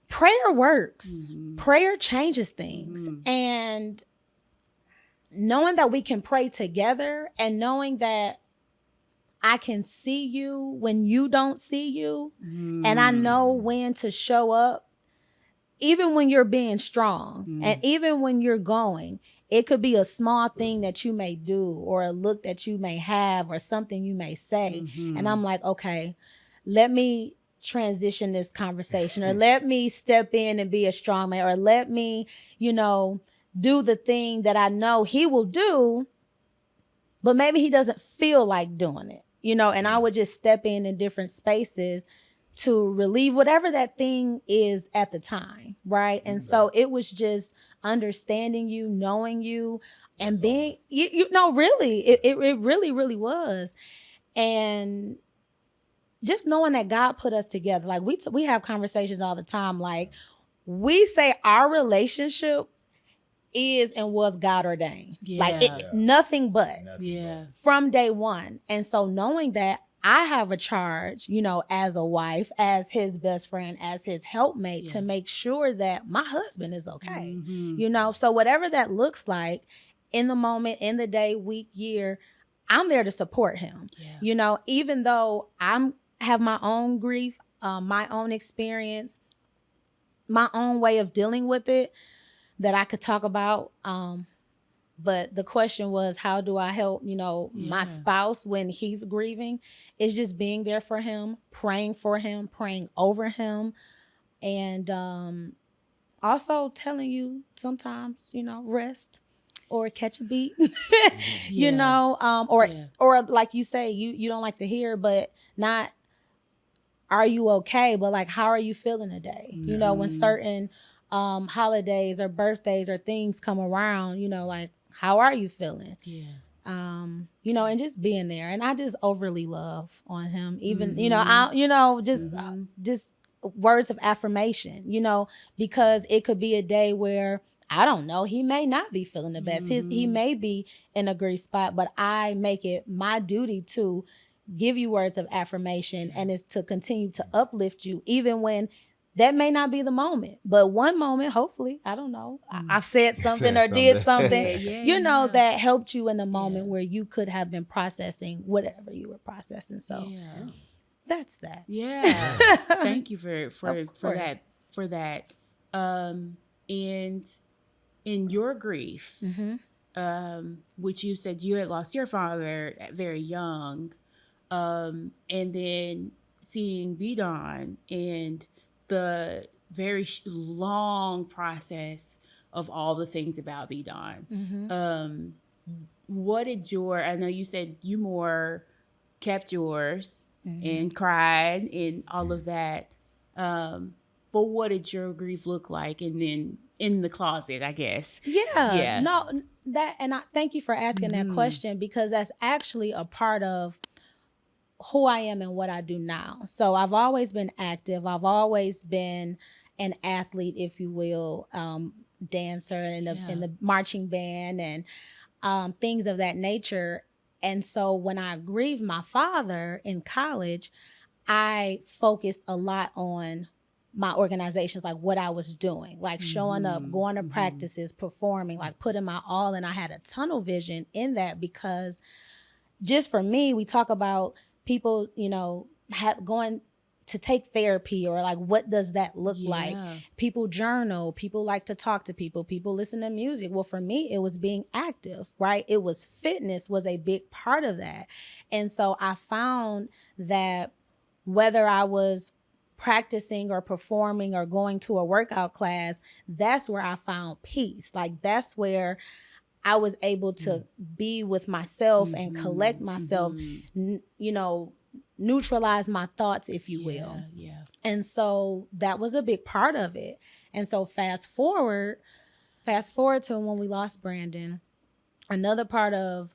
prayer works. Prayer changes things. And knowing that we can pray together, and knowing that I can see you when you don't see you, and I know when to show up, even when you're being strong, and even when you're going. It could be a small thing that you may do, or a look that you may have, or something you may say. And I'm like, okay, let me transition this conversation, or let me step in and be a strong man, or let me, do the thing that I know he will do, but maybe he doesn't feel like doing it, and I would just step in different spaces to relieve whatever that thing is at the time, right? And so it was just understanding you, knowing you, and being, really, it really, really was. And just knowing that God put us together. Like, we have conversations all the time. Like, we say our relationship is and was God ordained. Nothing but. From day one. And so knowing that I have a charge, as a wife, as his best friend, as his helpmate, to make sure that my husband is okay. So whatever that looks like in the moment, in the day, week, year, I'm there to support him. Even though have my own grief, my own experience, my own way of dealing with it that I could talk about. But the question was, how do I help, my spouse when he's grieving? It's just being there for him, praying over him. And also telling you sometimes, rest or catch a beat, or like you say, you don't like to hear, but not, are you okay? But like, how are you feeling today? When certain holidays or birthdays or things come around, like, how are you feeling? you know, and just being there. And I just overly love on him. Even, just words of affirmation, because it could be a day where, I don't know, he may not be feeling the best. He may be in a grief spot, but I make it my duty to give you words of affirmation, and it's to continue to uplift you, even when that may not be the moment. But one moment, hopefully, I don't know, I've said something or did something, that helped you in the moment where you could have been processing whatever you were processing. So that's that. Yeah. Thank you for that. And in your grief, which you said you had lost your father at very young, and then seeing Bdon and the very long process of all the things about Bdon. What did I know you said you more kept yours and cried and all of that. But what did your grief look like? And then in the closet, I guess. Yeah. No, and I thank you for asking that question, because that's actually a part of who I am and what I do now. So I've always been active. I've always been an athlete, if you will, dancer in the marching band and things of that nature. And so when I grieved my father in college, I focused a lot on my organizations, like what I was doing, like showing up, going to practices, performing, like putting my all in. I had a tunnel vision in that, because just for me, we talk about people, going to take therapy, or like, what does that look like? People journal, people like to talk to people listen to music. Well, for me, it was being active, right? It was fitness was a big part of that. And so I found that whether I was practicing or performing or going to a workout class, that's where I found peace. Like, that's where I was able to be with myself and collect myself, neutralize my thoughts, if you will. Yeah. And so that was a big part of it. And so fast forward to when we lost Brandon, another part of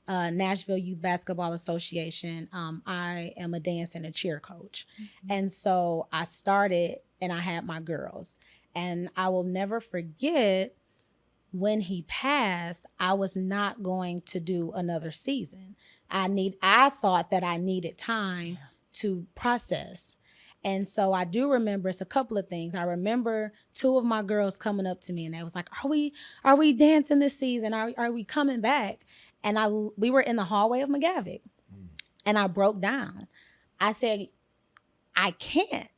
Nashville Youth Basketball Association, I am a dance and a cheer coach. And so I started, and I had my girls. And I will never forget, when he passed, I was not going to do another season. I thought that I needed time to process. And so I do remember, it's a couple of things. I remember two of my girls coming up to me, and they was like, are we dancing this season? Are we coming back? And we were in the hallway of McGavick, and I broke down. I said, I can't,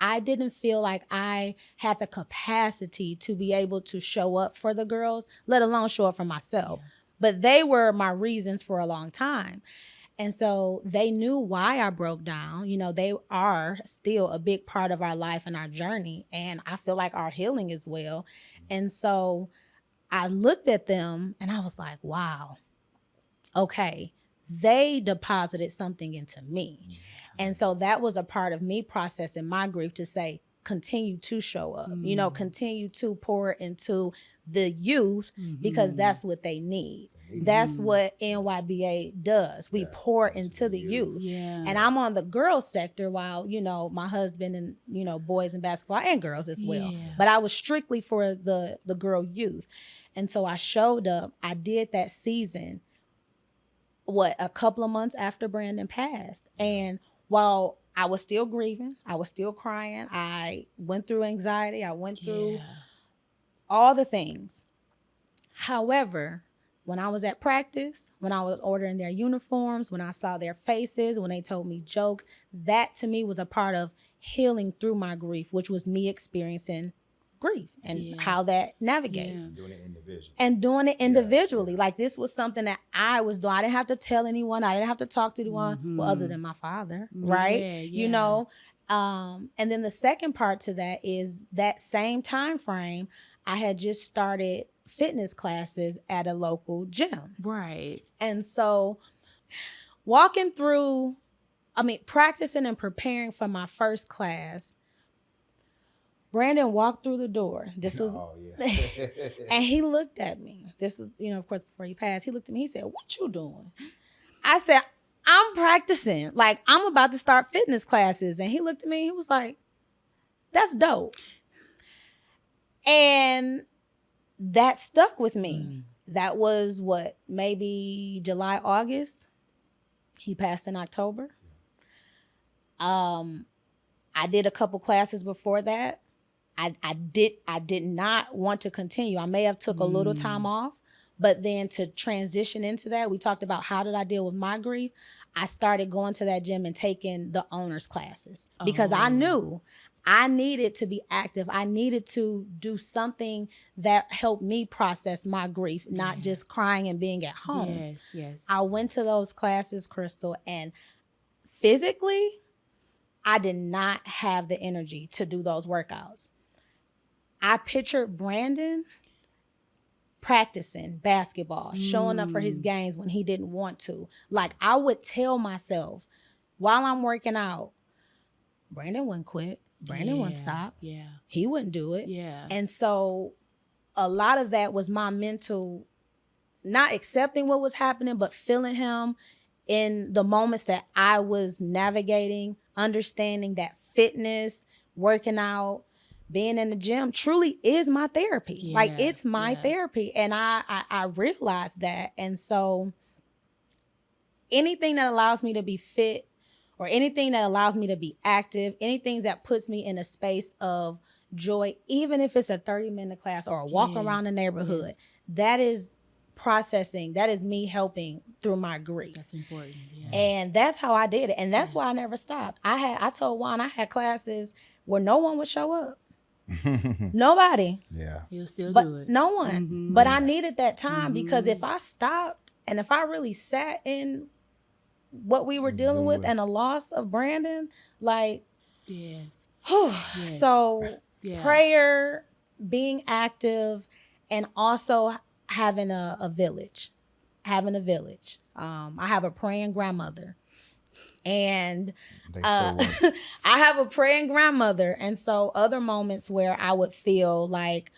I didn't feel like I had the capacity to be able to show up for the girls, let alone show up for myself. But they were my reasons for a long time. And so they knew why I broke down. They are still a big part of our life and our journey. And I feel like our healing as well. And so I looked at them and I was like, wow, okay, they deposited something into me. And so that was a part of me processing my grief, to say, continue to show up, continue to pour into the youth, because that's what they need. That's what NYBA does. We pour into the youth. And I'm on the girls sector, while, my husband and, boys in basketball and girls as well. But I was strictly for the girl youth. And so I showed up. I did that season, a couple of months after Brandon passed. And while I was still grieving, I was still crying, I went through anxiety, I went through all the things. However, when I was at practice, when I was ordering their uniforms, when I saw their faces, when they told me jokes, that to me was a part of healing through my grief, which was me experiencing grief and how that navigates. Doing it individually. Like, this was something that I was doing. I didn't have to tell anyone. I didn't have to talk to anyone other than my father, right? And then the second part to that is that same time frame, I had just started fitness classes at a local gym. Right. And so practicing and preparing for my first class, Brandon walked through the door. And he looked at me. this was, of course, before he passed. He looked at me, he said, "What you doing?" I said, "I'm practicing. Like, I'm about to start fitness classes." And he looked at me, he was like, "That's dope." And that stuck with me. That was maybe July, August. He passed in October. I did a couple classes before that. I did not want to continue. I may have took a little time off, but then to transition into that, we talked about how did I deal with my grief. I started going to that gym and taking the owner's classes because I knew I needed to be active. I needed to do something that helped me process my grief, not just crying and being at home. Yes. I went to those classes, Crystal, and physically, I did not have the energy to do those workouts. I pictured Brandon practicing basketball, showing up for his games when he didn't want to. Like, I would tell myself while I'm working out, Brandon wouldn't quit. Brandon wouldn't stop. Yeah. He wouldn't do it. Yeah. And so a lot of that was my mental, not accepting what was happening, but feeling him in the moments that I was navigating, understanding that fitness, working out, being in the gym truly is my therapy. Like, it's my therapy. And I realized that. And so anything that allows me to be fit, or anything that allows me to be active, anything that puts me in a space of joy, even if it's a 30-minute class or a walk around the neighborhood, that is processing. That is me helping through my grief. That's important. Yeah. And that's how I did it. And that's why I never stopped. I told Juan I had classes where no one would show up. Nobody. Yeah. You'll still But do it. no one. But I needed that time because if I stopped and if I really sat in what we were dealing with and the loss of Brandon, like, so prayer, being active, and also having a village. I have a praying grandmother. And I have a praying grandmother. And so other moments where I would feel like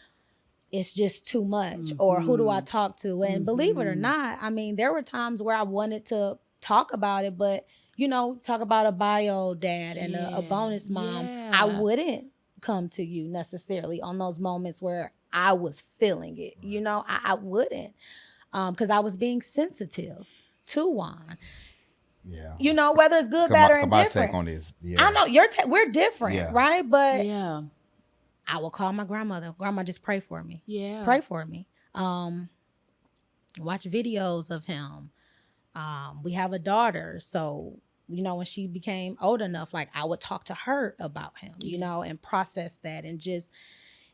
it's just too much, or who do I talk to? And believe it or not, I mean, there were times where I wanted to talk about it, but talk about a bio dad and a bonus mom. I wouldn't come to you necessarily on those moments where I was feeling it. I wouldn't, because I was being sensitive to Juan. Yeah. Whether it's good, bad, or indifferent. My take on this. Yeah. I know we're different, right? But I will call my grandmother. Grandma, just pray for me. Yeah. Pray for me. Watch videos of him. We have a daughter, so when she became old enough, like, I would talk to her about him, and process that, and just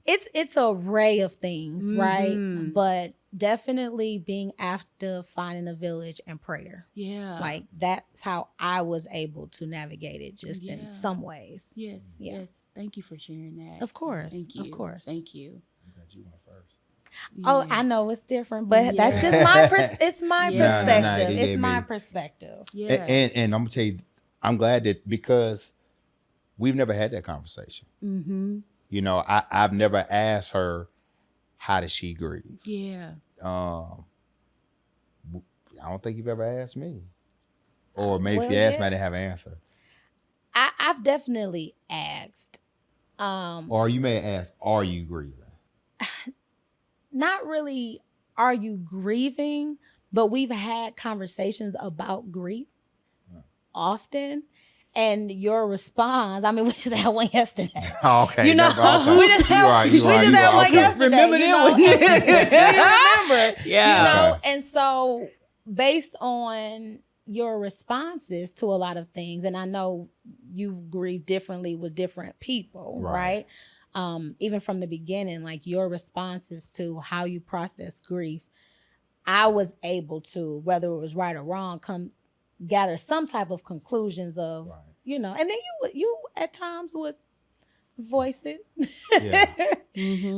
it's an array of things, right? But definitely being active, finding a village, and prayer. Yeah, like, that's how I was able to navigate it, just in some ways. Yes. Thank you for sharing that. Of course, thank you. Of course, thank you. You went first. Oh, I know it's different, but that's just my it's my perspective. It's my perspective. Yeah. And I'm gonna tell you, I'm glad that, because we've never had that conversation. I've never asked her, how does she grieve? Yeah. I don't think you've ever asked me. Or maybe if you asked me, I didn't have an answer. I've definitely asked. Or you may ask, are you grieving? Not really, are you grieving? But we've had conversations about grief often. And your response, I mean, we just had one yesterday. Oh, okay. We just had one yesterday. Remember that one? Remember. Yeah. And so based on your responses to a lot of things, and I know you've grieved differently with different people, right? Even from the beginning, like, your responses to how you process grief, I was able to, whether it was right or wrong, gather some type of conclusions of, and then you at times would voice it,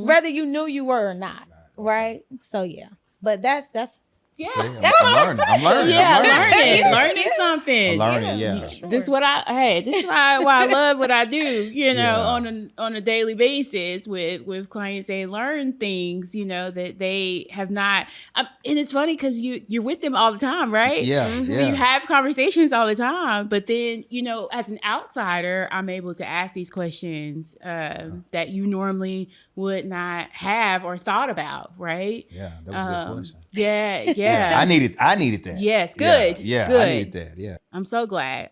whether you knew you were or not, right? So but that's Yeah, I'm learning. Yeah, learning something. Learning, yeah. Sure. This is what this is why I love what I do, you know, on a daily basis with clients. They learn things, you know, that they have not. And it's funny because you're with them all the time, right? Yeah, So you have conversations all the time, but then, you know, as an outsider, I'm able to ask these questions that you normally would not have or thought about, right? Yeah, that was a good question. Yeah. I needed that. Yes, good. Yeah, good. I needed that. Yeah. I'm so glad.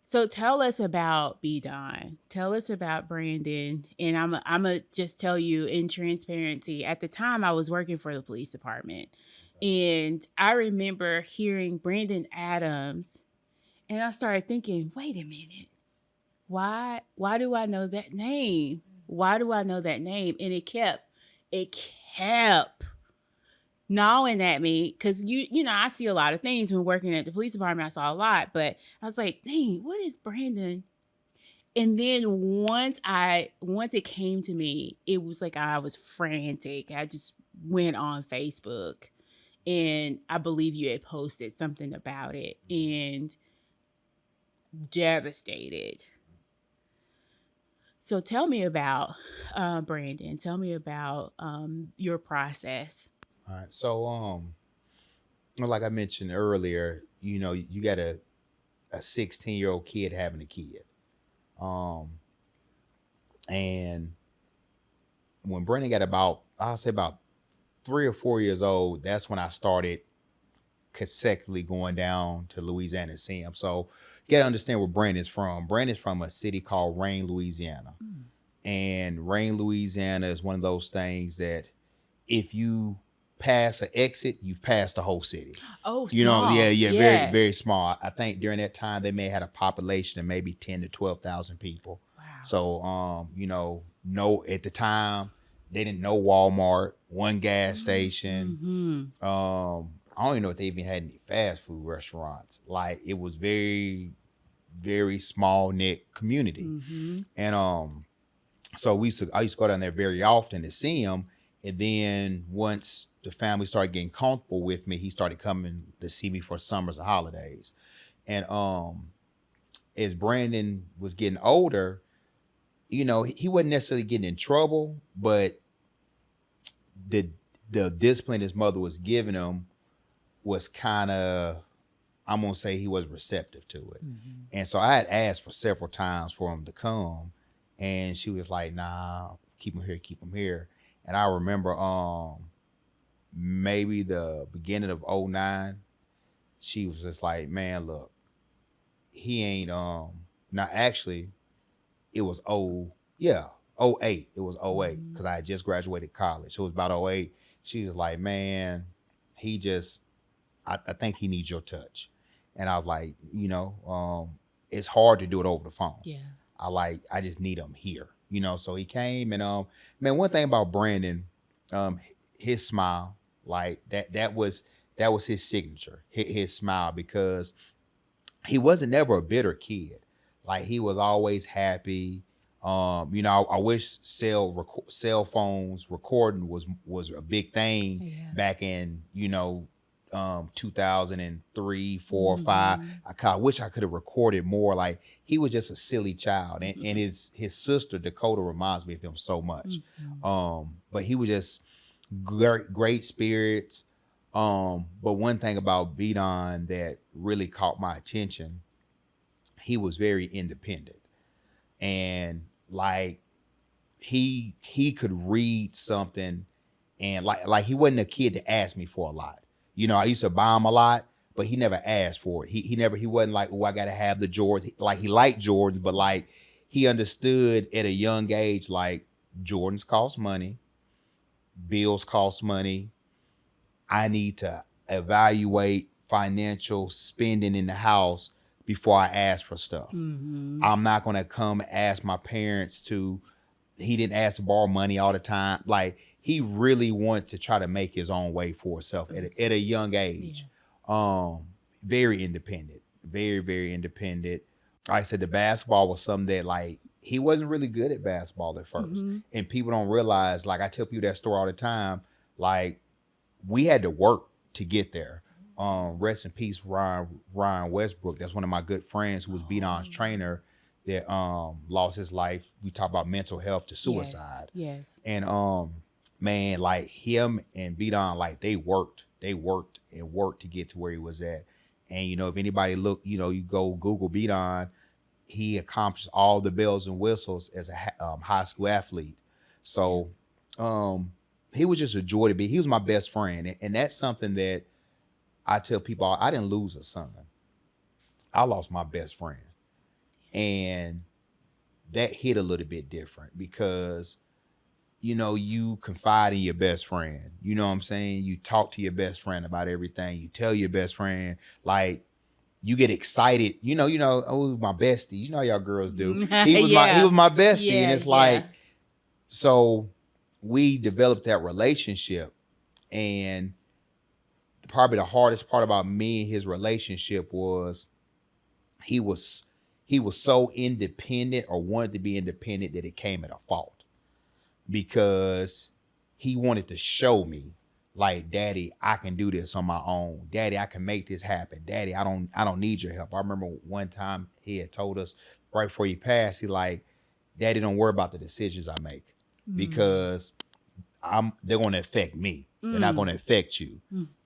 So tell us about Bdon. Tell us about Brandon. And I'm gonna just tell you in transparency, at the time I was working for the police department. And I remember hearing Brandon Adams, and I started thinking, wait a minute. Why do I know that name? Why do I know that name? And it kept gnawing at me, because you know, I see a lot of things when working at the police department. I saw a lot, but I was like, dang, what is Brandon? And then once it came to me, it was like I was frantic. I just went on Facebook, and I believe you had posted something about it, and devastated. So tell me about Brandon. Tell me about your process. All right. So, like I mentioned earlier, you know, you got a 16-year-old kid having a kid. And when Brandon got I'll say about 3 or 4 years old, that's when I started consecutively going down to Louisiana to see him. So you got to understand where Brandon's from. Brandon's from a city called Rain, Louisiana. And Rain, Louisiana is one of those things that if you pass an exit, you've passed the whole city. Oh, you know, small. Very, very small. I think during that time they may have had a population of maybe 10 to 12,000 people. Wow. So, you know, at the time they didn't know Walmart, one gas station. I don't even know if they even had any fast food restaurants. Like, it was very, very small knit community. And so I used to go down there very often to see him. And then once the family started getting comfortable with me, he started coming to see me for summers and holidays. And as Brandon was getting older, you know, he wasn't necessarily getting in trouble, but the discipline his mother was giving him was kind of, I'm gonna say, he was receptive to it. And so I had asked for several times for him to come, and she was like, nah, keep him here. And I remember maybe the beginning of 2009, she was just like, man, look, he ain't not actually, it was 2008. It was 2008 because I had just graduated college. So it was about 2008. She was like, man, he just, I think he needs your touch. And I was like, you know, it's hard to do it over the phone. Yeah. I just need him here, you know? So he came, and man, one thing about Brandon, his smile, like that was his signature, his smile, because he wasn't never a bitter kid. Like, he was always happy. You know, I wish cell phones recording was a big thing back in, you know, 2003, 4, 5. I wish I could have recorded more. Like, he was just a silly child, and his sister Dakota reminds me of him so much. But he was just great spirits. But one thing about Bdon that really caught my attention, he was very independent, and like he could read something, and like he wasn't a kid to ask me for a lot. You know, I used to buy him a lot, but he never asked for it. He wasn't like, oh, I gotta have the Jordans. Like, he liked Jordans, but like, he understood at a young age, like, Jordans cost money, bills cost money. I need to evaluate financial spending in the house before I ask for stuff. I'm not gonna come ask my parents he didn't ask to borrow money all the time. Like, he really wanted to try to make his own way for himself at a young age. Very independent, very, very independent. Like I said, the basketball was something that, like, he wasn't really good at basketball at first. And people don't realize, like, I tell people that story all the time, like, we had to work to get there. Rest in peace, Ryan Westbrook. That's one of my good friends who was Bdon's trainer that lost his life. We talk about mental health to suicide. Yes. And man, like him and Bdon, like they worked to get to where he was at. And you know, if anybody look, you know, you go Google Bdon, he accomplished all the bells and whistles as a high school athlete. So he was just a joy to be. He was my best friend, and that's something that I tell people. I didn't lose a son. I lost my best friend, and that hit a little bit different because, you know, you confide in your best friend. You know what I'm saying? You talk to your best friend about everything. You tell your best friend, like, you get excited. You know, oh, my bestie. You know how y'all girls do. He was my bestie, and it's like, so we developed that relationship, and probably the hardest part about me and his relationship was he was so independent, or wanted to be independent, that it came at a fault, because he wanted to show me, like, Daddy, I can do this on my own. Daddy, I can make this happen. Daddy, I don't need your help. I remember one time he had told us right before he passed, he like, Daddy, don't worry about the decisions I make, because they're going to affect me. They're not going to affect you.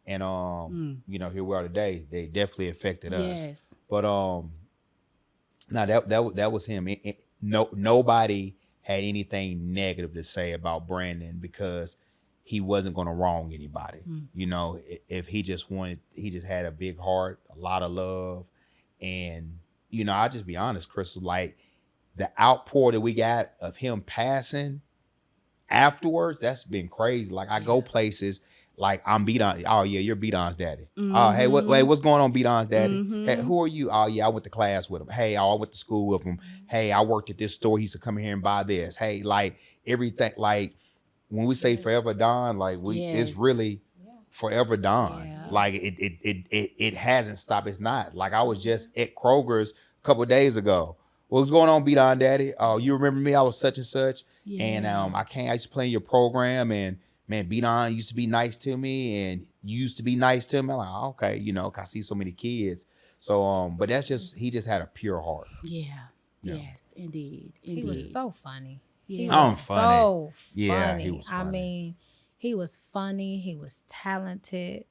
And you know, here we are today. They definitely affected us. Yes. But now that was him. Nobody had anything negative to say about Brandon, because he wasn't going to wrong anybody. You know, if he just had a big heart, a lot of love. And, you know, I'll just be honest, Crystal, like the outpour that we got of him passing afterwards, that's been crazy. Like I go places, like I'm Bdon. Oh yeah, you're Bdon's daddy. Oh, hey, what's going on, Bdon's daddy? Hey, who are you? Oh yeah, I went to class with him. Hey, I went to school with him. Hey, I worked at this store. He used to come in here and buy this. Hey, like everything. Like when we say forever Don, like it's really forever Don. Yeah. Like it hasn't stopped. It's not. Like I was just at Kroger's a couple of days ago. What's going on, Bdon daddy? Oh, you remember me? I was such and such. Yeah. And I used to play in your program, and man, Bdon used to be nice to me, and you used to be nice to me. I'm like, oh, okay, you know, 'cause I see so many kids. So, but that's just, he just had a pure heart. Yeah. Yes, indeed. He was so funny. Yeah. He was so funny. Yeah, he was funny. I mean, he was funny. He was talented.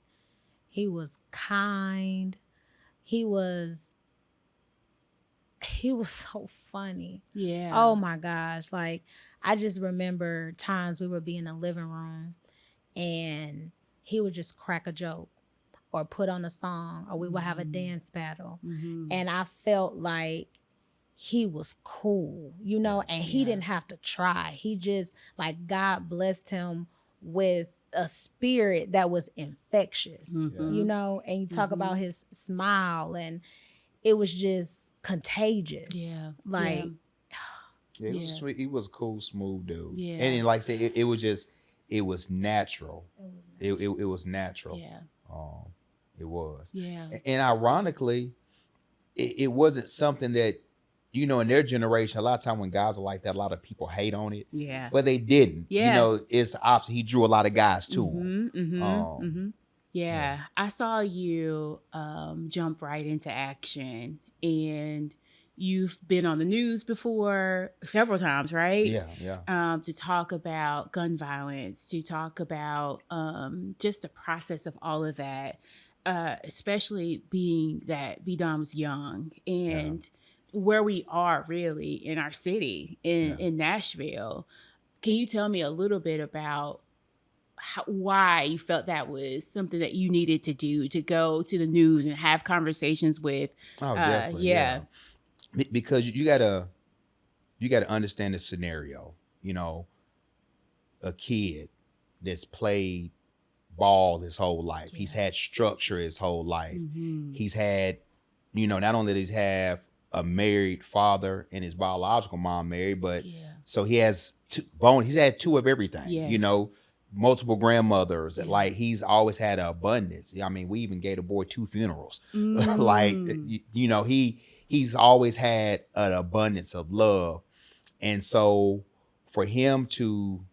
He was kind. He was so funny. Yeah. Oh my gosh. Like, I just remember times we would be in the living room and he would just crack a joke or put on a song, or we would have a dance battle. And I felt like he was cool, you know, and he didn't have to try. He just, like, God blessed him with a spirit that was infectious, you know, and you talk about his smile, and it was just contagious. Yeah. Like, yeah, he was sweet. He was a cool, smooth dude. Yeah. And like I said, it was natural. It was natural. Yeah. It was. Yeah. And ironically, it wasn't something that, you know, in their generation, a lot of time when guys are like that, a lot of people hate on it. Yeah. But they didn't. Yeah. You know, it's the opposite. He drew a lot of guys to him. Yeah. I saw you jump right into action, and you've been on the news before several times, right? Yeah. To talk about gun violence, to talk about just the process of all of that, especially being that Bdon was young, and where we are really in our city, in Nashville. Can you tell me a little bit about why you felt that was something that you needed to do, to go to the news and have conversations with? Oh, definitely. Yeah. Because you gotta understand the scenario. You know, a kid that's played ball his whole life. Yeah. He's had structure his whole life. He's had, you know, not only does he have a married father and his biological mom married, but so he has he's had two of everything. You know, multiple grandmothers. Like, he's always had an abundance. I mean, we even gave the boy 2 funerals. Like, you know, he's always had an abundance of love. And so for him to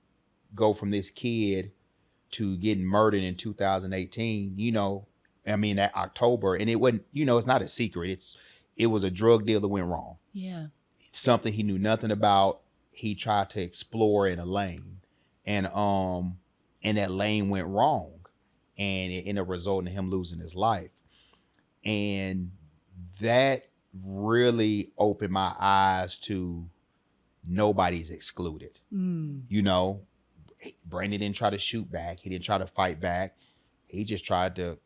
go from this kid to getting murdered in 2018, that October, and it wasn't, it's not a secret. It was a drug deal that went wrong. Yeah. Something he knew nothing about. He tried to explore in a lane, and that lane went wrong, and it ended up resulting in him losing his life. And that really opened my eyes to nobody's excluded. Brandon didn't try to shoot back. He didn't try to fight back. He just tried to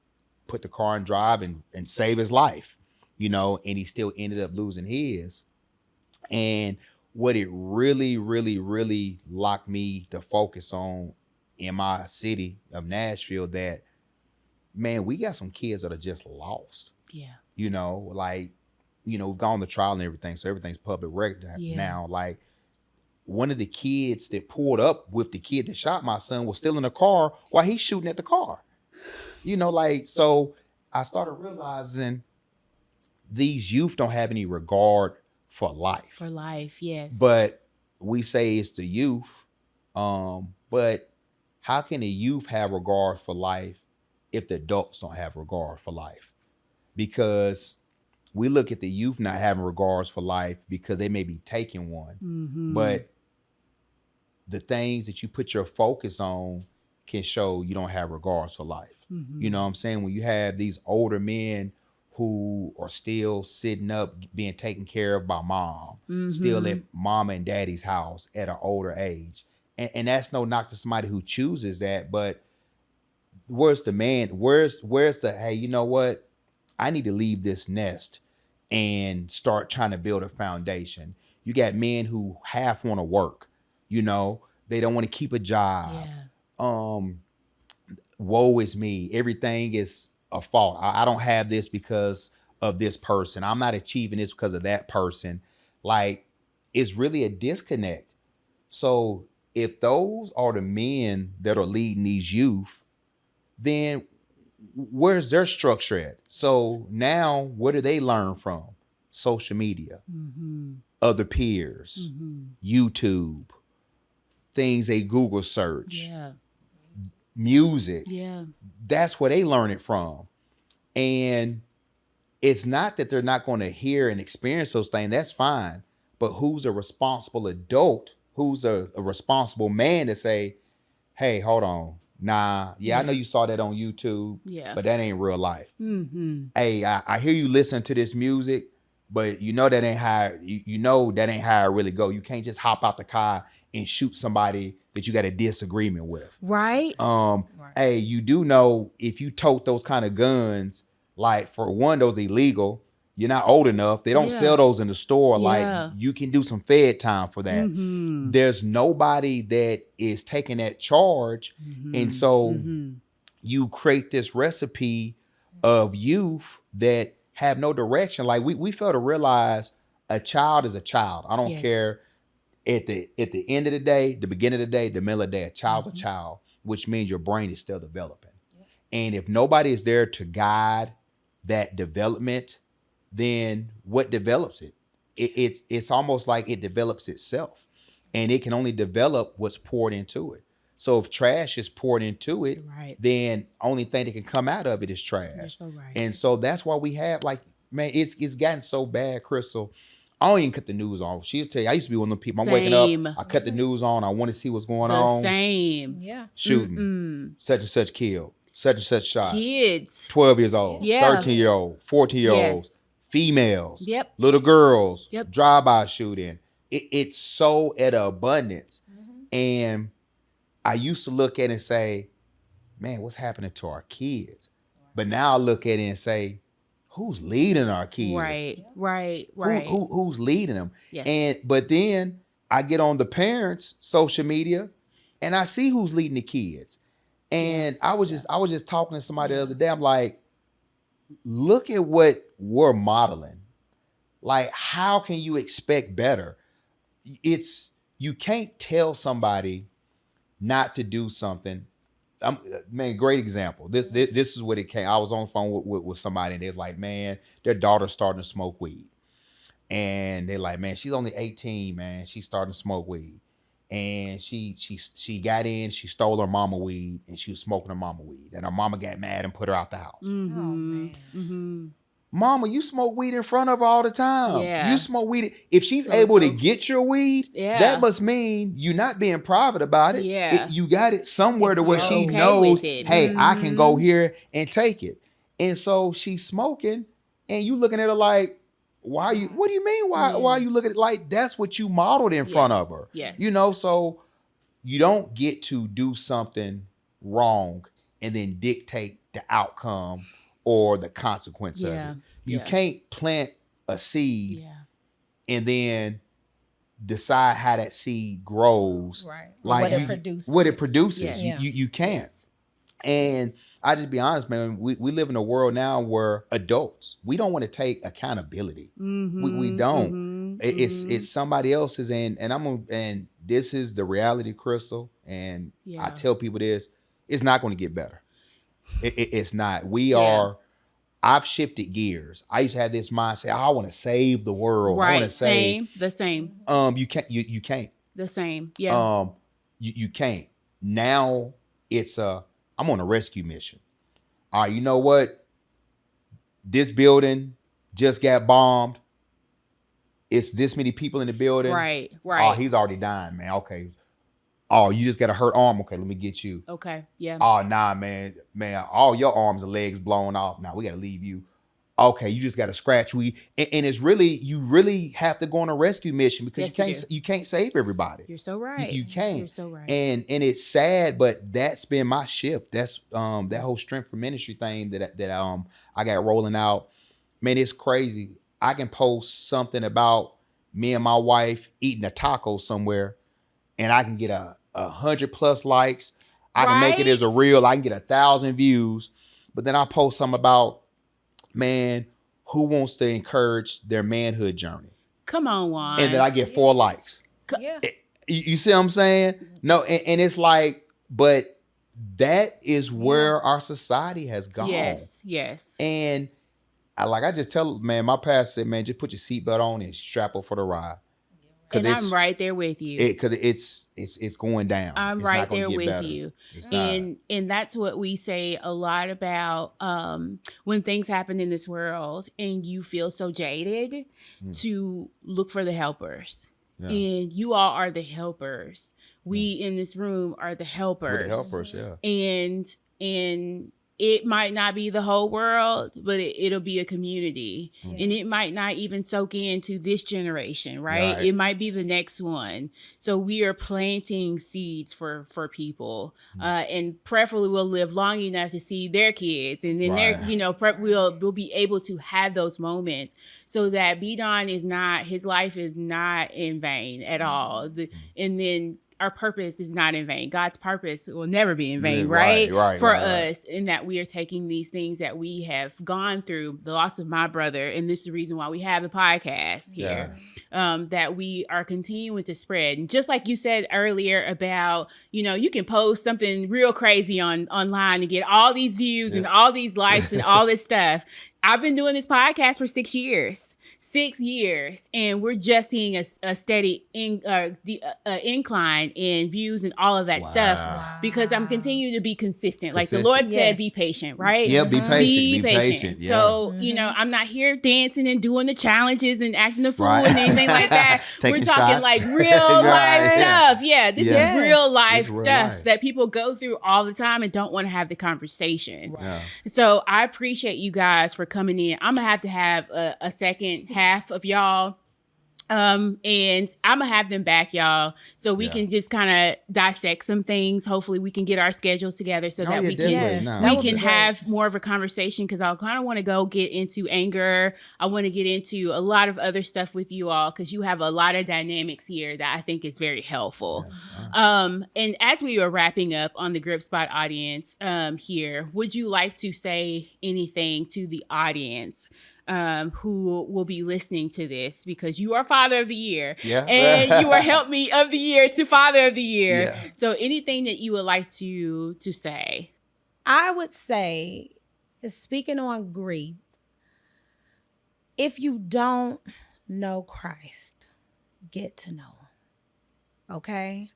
put the car in drive and save his life, and he still ended up losing his. And what it really, really, really locked me to focus on in my city of Nashville, that, man, we got some kids that are just lost. Yeah. We've gone to trial and everything, so everything's public record now. Like, one of the kids that pulled up with the kid that shot my son was still in the car while he's shooting at the car. So I started realizing these youth don't have any regard for life. For life, yes. But we say it's the youth. But how can the youth have regard for life if the adults don't have regard for life? Because we look at the youth not having regards for life because they may be taking one. But the things that you put your focus on can show you don't have regards for life. You know what I'm saying? When you have these older men who are still sitting up, being taken care of by mom, still at mama and daddy's house at an older age. And that's no knock to somebody who chooses that, but where's the man? Where's the, hey, you know what? I need to leave this nest and start trying to build a foundation. You got men who half want to work, they don't want to keep a job. Yeah. Woe is me. Everything is a fault. I don't have this because of this person. I'm not achieving this because of that person. Like, it's really a disconnect. So if those are the men that are leading these youth, then where's their structure at? So now what do they learn from? Social media, other peers, YouTube, things they Google search, music. Yeah. That's where they learn it from. And it's not that they're not going to hear and experience those things. That's fine. But who's a responsible adult? Who's a responsible man to say, hey, hold on. Nah, I know you saw that on YouTube, but that ain't real life. Hey, I hear you listen to this music, but that ain't how that ain't how it really go. You can't just hop out the car and shoot somebody that you got a disagreement with. Right. Hey, you do know if you tote those kind of guns, like, for one, those illegal. You're not old enough. They don't sell those in the store. Like, you can do some fed time for that. There's nobody that is taking that charge. And so you create this recipe of youth that have no direction. Like, we fail to realize a child is a child. I don't care at the end of the day, the beginning of the day, the middle of the day, a child's a child, which means your brain is still developing. And if nobody is there to guide that development, then what develops it? It's almost like it develops itself, and it can only develop what's poured into it. So if trash is poured into it, then only thing that can come out of it is trash. You're so right. And so that's why we have, like, man, it's gotten so bad, Crystal. I don't even cut the news on. She'll tell you, I used to be one of the people. I'm waking up, I cut the news on. I want to see what's going on. Same. Yeah. Shooting. Such and such killed. Such and such shot. Kids. 12 years old. 13-year-old. 14-year-olds. Females. Little girls. Drive-by shooting. It's so at an abundance. And I used to look at it and say, man, what's happening to our kids? But now I look at it and say, who's leading our kids? Right. Who's leading them? But then I get on the parents' social media and I see who's leading the kids. And I was just talking to somebody the other day. I'm like, look at what we're modeling. Like, how can you expect better? You can't tell somebody not to do something. Man, great example. This is what it came. I was on the phone with somebody, and they're like, man, their daughter's starting to smoke weed. And they're like, man, she's only 18, man. She's starting to smoke weed. and she got in, she stole her mama weed, and she was smoking her mama weed. And her mama got mad and put her out the house. Mm-hmm. Oh, man. Mm-hmm. Mama, you smoke weed in front of her all the time. Yeah. You smoke weed. If she's So able to get your weed, yeah. that must mean you're not being private about it. Yeah. You got it somewhere to where she okay knows, with it. hey, I can go here and take it. And so she's smoking, and you looking at her like, what do you mean? Why are you looking at it like that's what you modeled in front of her? Yes. You know, so you don't get to do something wrong and then dictate the outcome or the consequence of it. You can't plant a seed and then decide how that seed grows. Right. Like what it produces. What it produces. Yes. You can't. Yes. And I just be honest, man, we live in a world now where adults, we don't want to take accountability. Mm-hmm. We don't. Mm-hmm. It's somebody else's, and this is the reality, Crystal. And I tell people this, it's not going to get better. It's not. I've shifted gears. I used to have this mindset, I want to save the world. Right. I want to save. The same. You can't. The same. Yeah. You can't. Now I'm on a rescue mission. All right, you know what? This building just got bombed. It's this many people in the building. Right. Oh, he's already dying, man. Okay. Oh, you just got a hurt arm. Okay, let me get you. Okay, yeah. Oh, nah, man. All your arms and legs blown off. Nah, we got to leave you. Okay, you just got to scratch. And it's really, you really have to go on a rescue mission because you can't save everybody. You're so right. You can't. You're so right. And it's sad, but that's been my shift. That's that whole strength for ministry thing that I got rolling out. Man, it's crazy. I can post something about me and my wife eating a taco somewhere, and I can get 100+ likes. I can make it as a reel. I can get 1,000 views. But then I post something about, man, who wants to encourage their manhood journey? Come on, Juan. And then I get 4 likes. Yeah. You see what I'm saying? No, and it's like, but that is where our society has gone. Yes. And I just tell, man, my pastor said, man, just put your seatbelt on and strap up for the ride. And I'm right there with you. Because it's going down. I'm it's right there with you. And that's what we say a lot about when things happen in this world and you feel so jaded to look for the helpers. Yeah. And you all are the helpers. We in this room are the helpers. We're the helpers, yeah. And it might not be the whole world, but it'll be a community. And it might not even soak into this generation, right? It might be the next one. So we are planting seeds for people. And preferably we'll live long enough to see their kids. And then we'll be able to have those moments so that Bdon his life is not in vain at all. And then our purpose is not in vain. God's purpose will never be in vain, right? For us, in that we are taking these things that we have gone through, the loss of my brother, and this is the reason why we have the podcast here, that we are continuing to spread. And just like you said earlier about, you can post something real crazy online and get all these views and all these likes and all this stuff. I've been doing this podcast for 6 years. 6 years, and we're just seeing a steady incline in views and all of that stuff because I'm continuing to be consistent. Like the Lord said, be patient, right? Yeah, be patient. Be patient. Yeah. So, I'm not here dancing and doing the challenges and acting a fool and anything like that. We're talking shots. like real life stuff. Yeah, this is real life stuff that people go through all the time and don't want to have the conversation. Right. Yeah. So I appreciate you guys for coming in. I'm going to have a second half of y'all and I'm gonna have them back, y'all, so we can just kind of dissect some things. Hopefully we can get our schedules together so that we can have more of a conversation, because I kind of want to go get into anger. I want to get into a lot of other stuff with you all, because you have a lot of dynamics here that I think is very helpful. And as we are wrapping up on the Grip Spot audience here, would you like to say anything to the audience who will be listening to this, because you are Father of the Year, and you are Help Me of the Year to Father of the Year. Yeah. So anything that you would like to say? I would say, speaking on grief, if you don't know Christ, get to know him. Okay.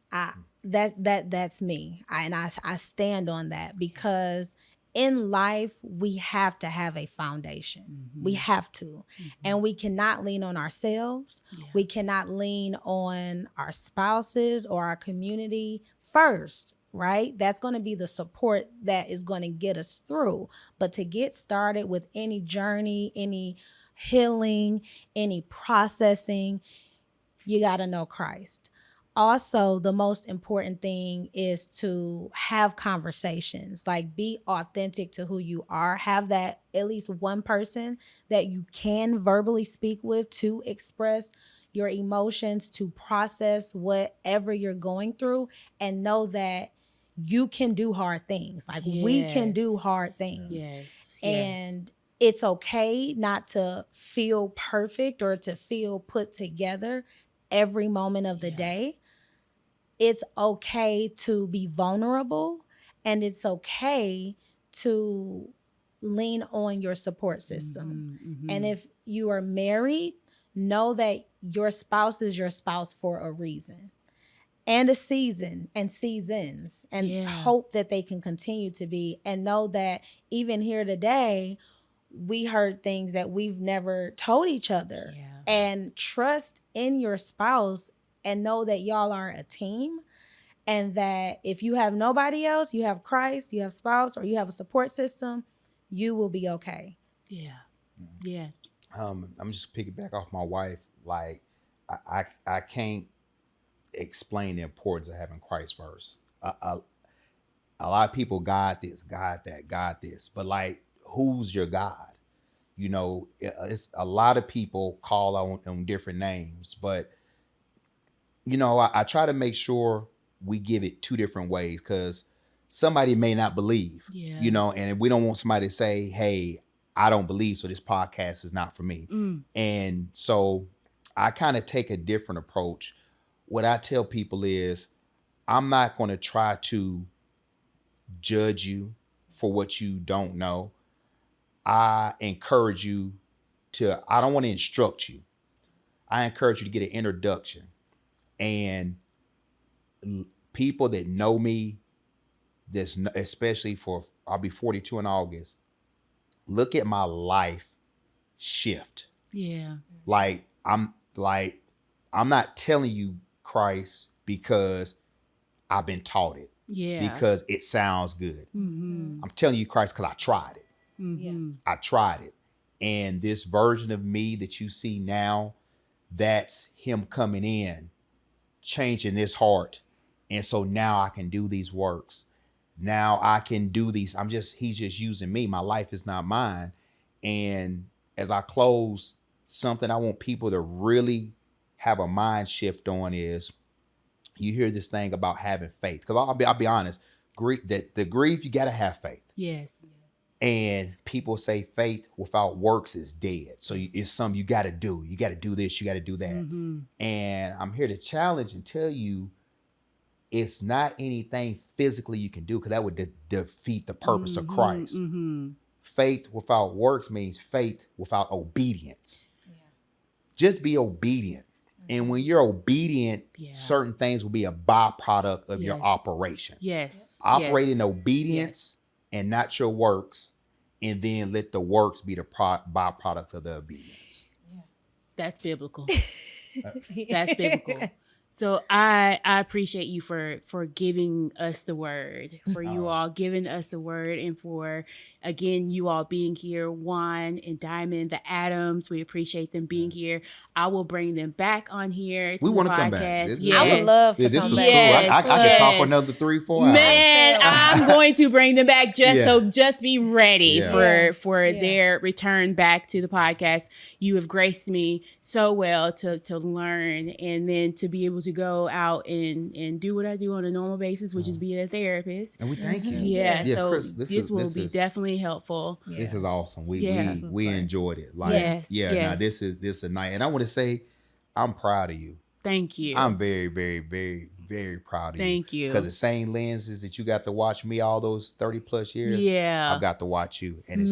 That's me. I stand on that because in life we have to have a foundation. Mm-hmm. We have to. Mm-hmm. And we cannot lean on ourselves. Yeah. We cannot lean on our spouses or our community first, right? That's going to be the support that is going to get us through. But to get started with any journey, any healing, any processing, you got to know Christ. Also, the most important thing is to have conversations, like be authentic to who you are. Have that at least one person that you can verbally speak with to express your emotions, to process whatever you're going through, and know that you can do hard things. Like we can do hard things. Yes. And it's okay not to feel perfect or to feel put together every moment of the day. It's okay to be vulnerable, and it's okay to lean on your support system. Mm-hmm, mm-hmm. And if you are married, know that your spouse is your spouse for a reason and a season and seasons, and hope that they can continue to be. And know that even here today, we heard things that we've never told each other. And trust in your spouse and know that y'all are a team, and that if you have nobody else, you have Christ, you have spouse, or you have a support system, you will be okay. Yeah. I'm just piggyback off my wife. Like I can't explain the importance of having Christ first. A lot of people God this, God that, God this, but like, who's your God? You know, it's a lot of people call on different names, but you know, I try to make sure we give it two different ways, because somebody may not believe, you know, and we don't want somebody to say, hey, I don't believe, so this podcast is not for me. And so I kind of take a different approach. What I tell people is, I'm not going to try to judge you for what you don't know. I encourage you to, I don't want to instruct you. I encourage you to get an introduction. And people that know me, especially I'll be 42 in August, look at my life shift. Like, I'm not telling you Christ because I've been taught it. Because it sounds good. I'm telling you Christ because I tried it. I tried it. And this version of me that you see now, that's him coming in, changing this heart. And so now I can do these works. Now I can do these. He's just using me. My life is not mine. And as I close, something I want people to really have a mind shift on is, you hear this thing about having faith. Because I'll be honest, the grief, you got to have faith. And people say faith without works is dead. So it's something you got to do. You got to do this. You got to do that. And I'm here to challenge and tell you, it's not anything physically you can do, because that would defeat the purpose of Christ. Faith without works means faith without obedience. Just be obedient. And when you're obedient, certain things will be a byproduct of your operation. Operate in obedience and not your works, and then let the works be the byproducts of the obedience. That's biblical. That's biblical. So I appreciate you for giving us the word, for you all giving us the word, and for, again, you all being here, Juan and Diamond, the Adams. We appreciate them being here. I will bring them back on here. We want to come back. I would love to come back. Cool. I could talk for another 3-4 hours. Man, I'm going to bring them back so just be ready for their return back to the podcast. You have graced me so well to learn, and then to be able to go out and do what I do on a normal basis, which is be a therapist. And we thank you. So Chris, this will be definitely helpful. This is awesome. We enjoyed it. Like, now this is a night. And I want to say, I'm proud of you. Thank you. I'm very, very, very, very proud of you. Thank you. Because the same lenses that you got to watch me all those 30 plus years, I've got to watch you. And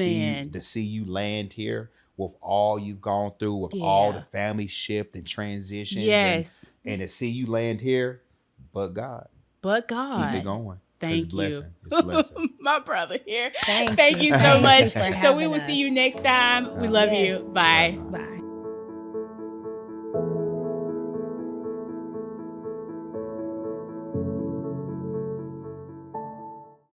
to see you land here with all you've gone through, with all the family shift and transitions. Yes. And to see you land here, but God. But God. Keep it going. Thank It's a blessing. you. It's a blessing. My brother here. Thank Thank you so Thank much. you for So we having will see you us. next time. We love Yes. you. Bye. Bye.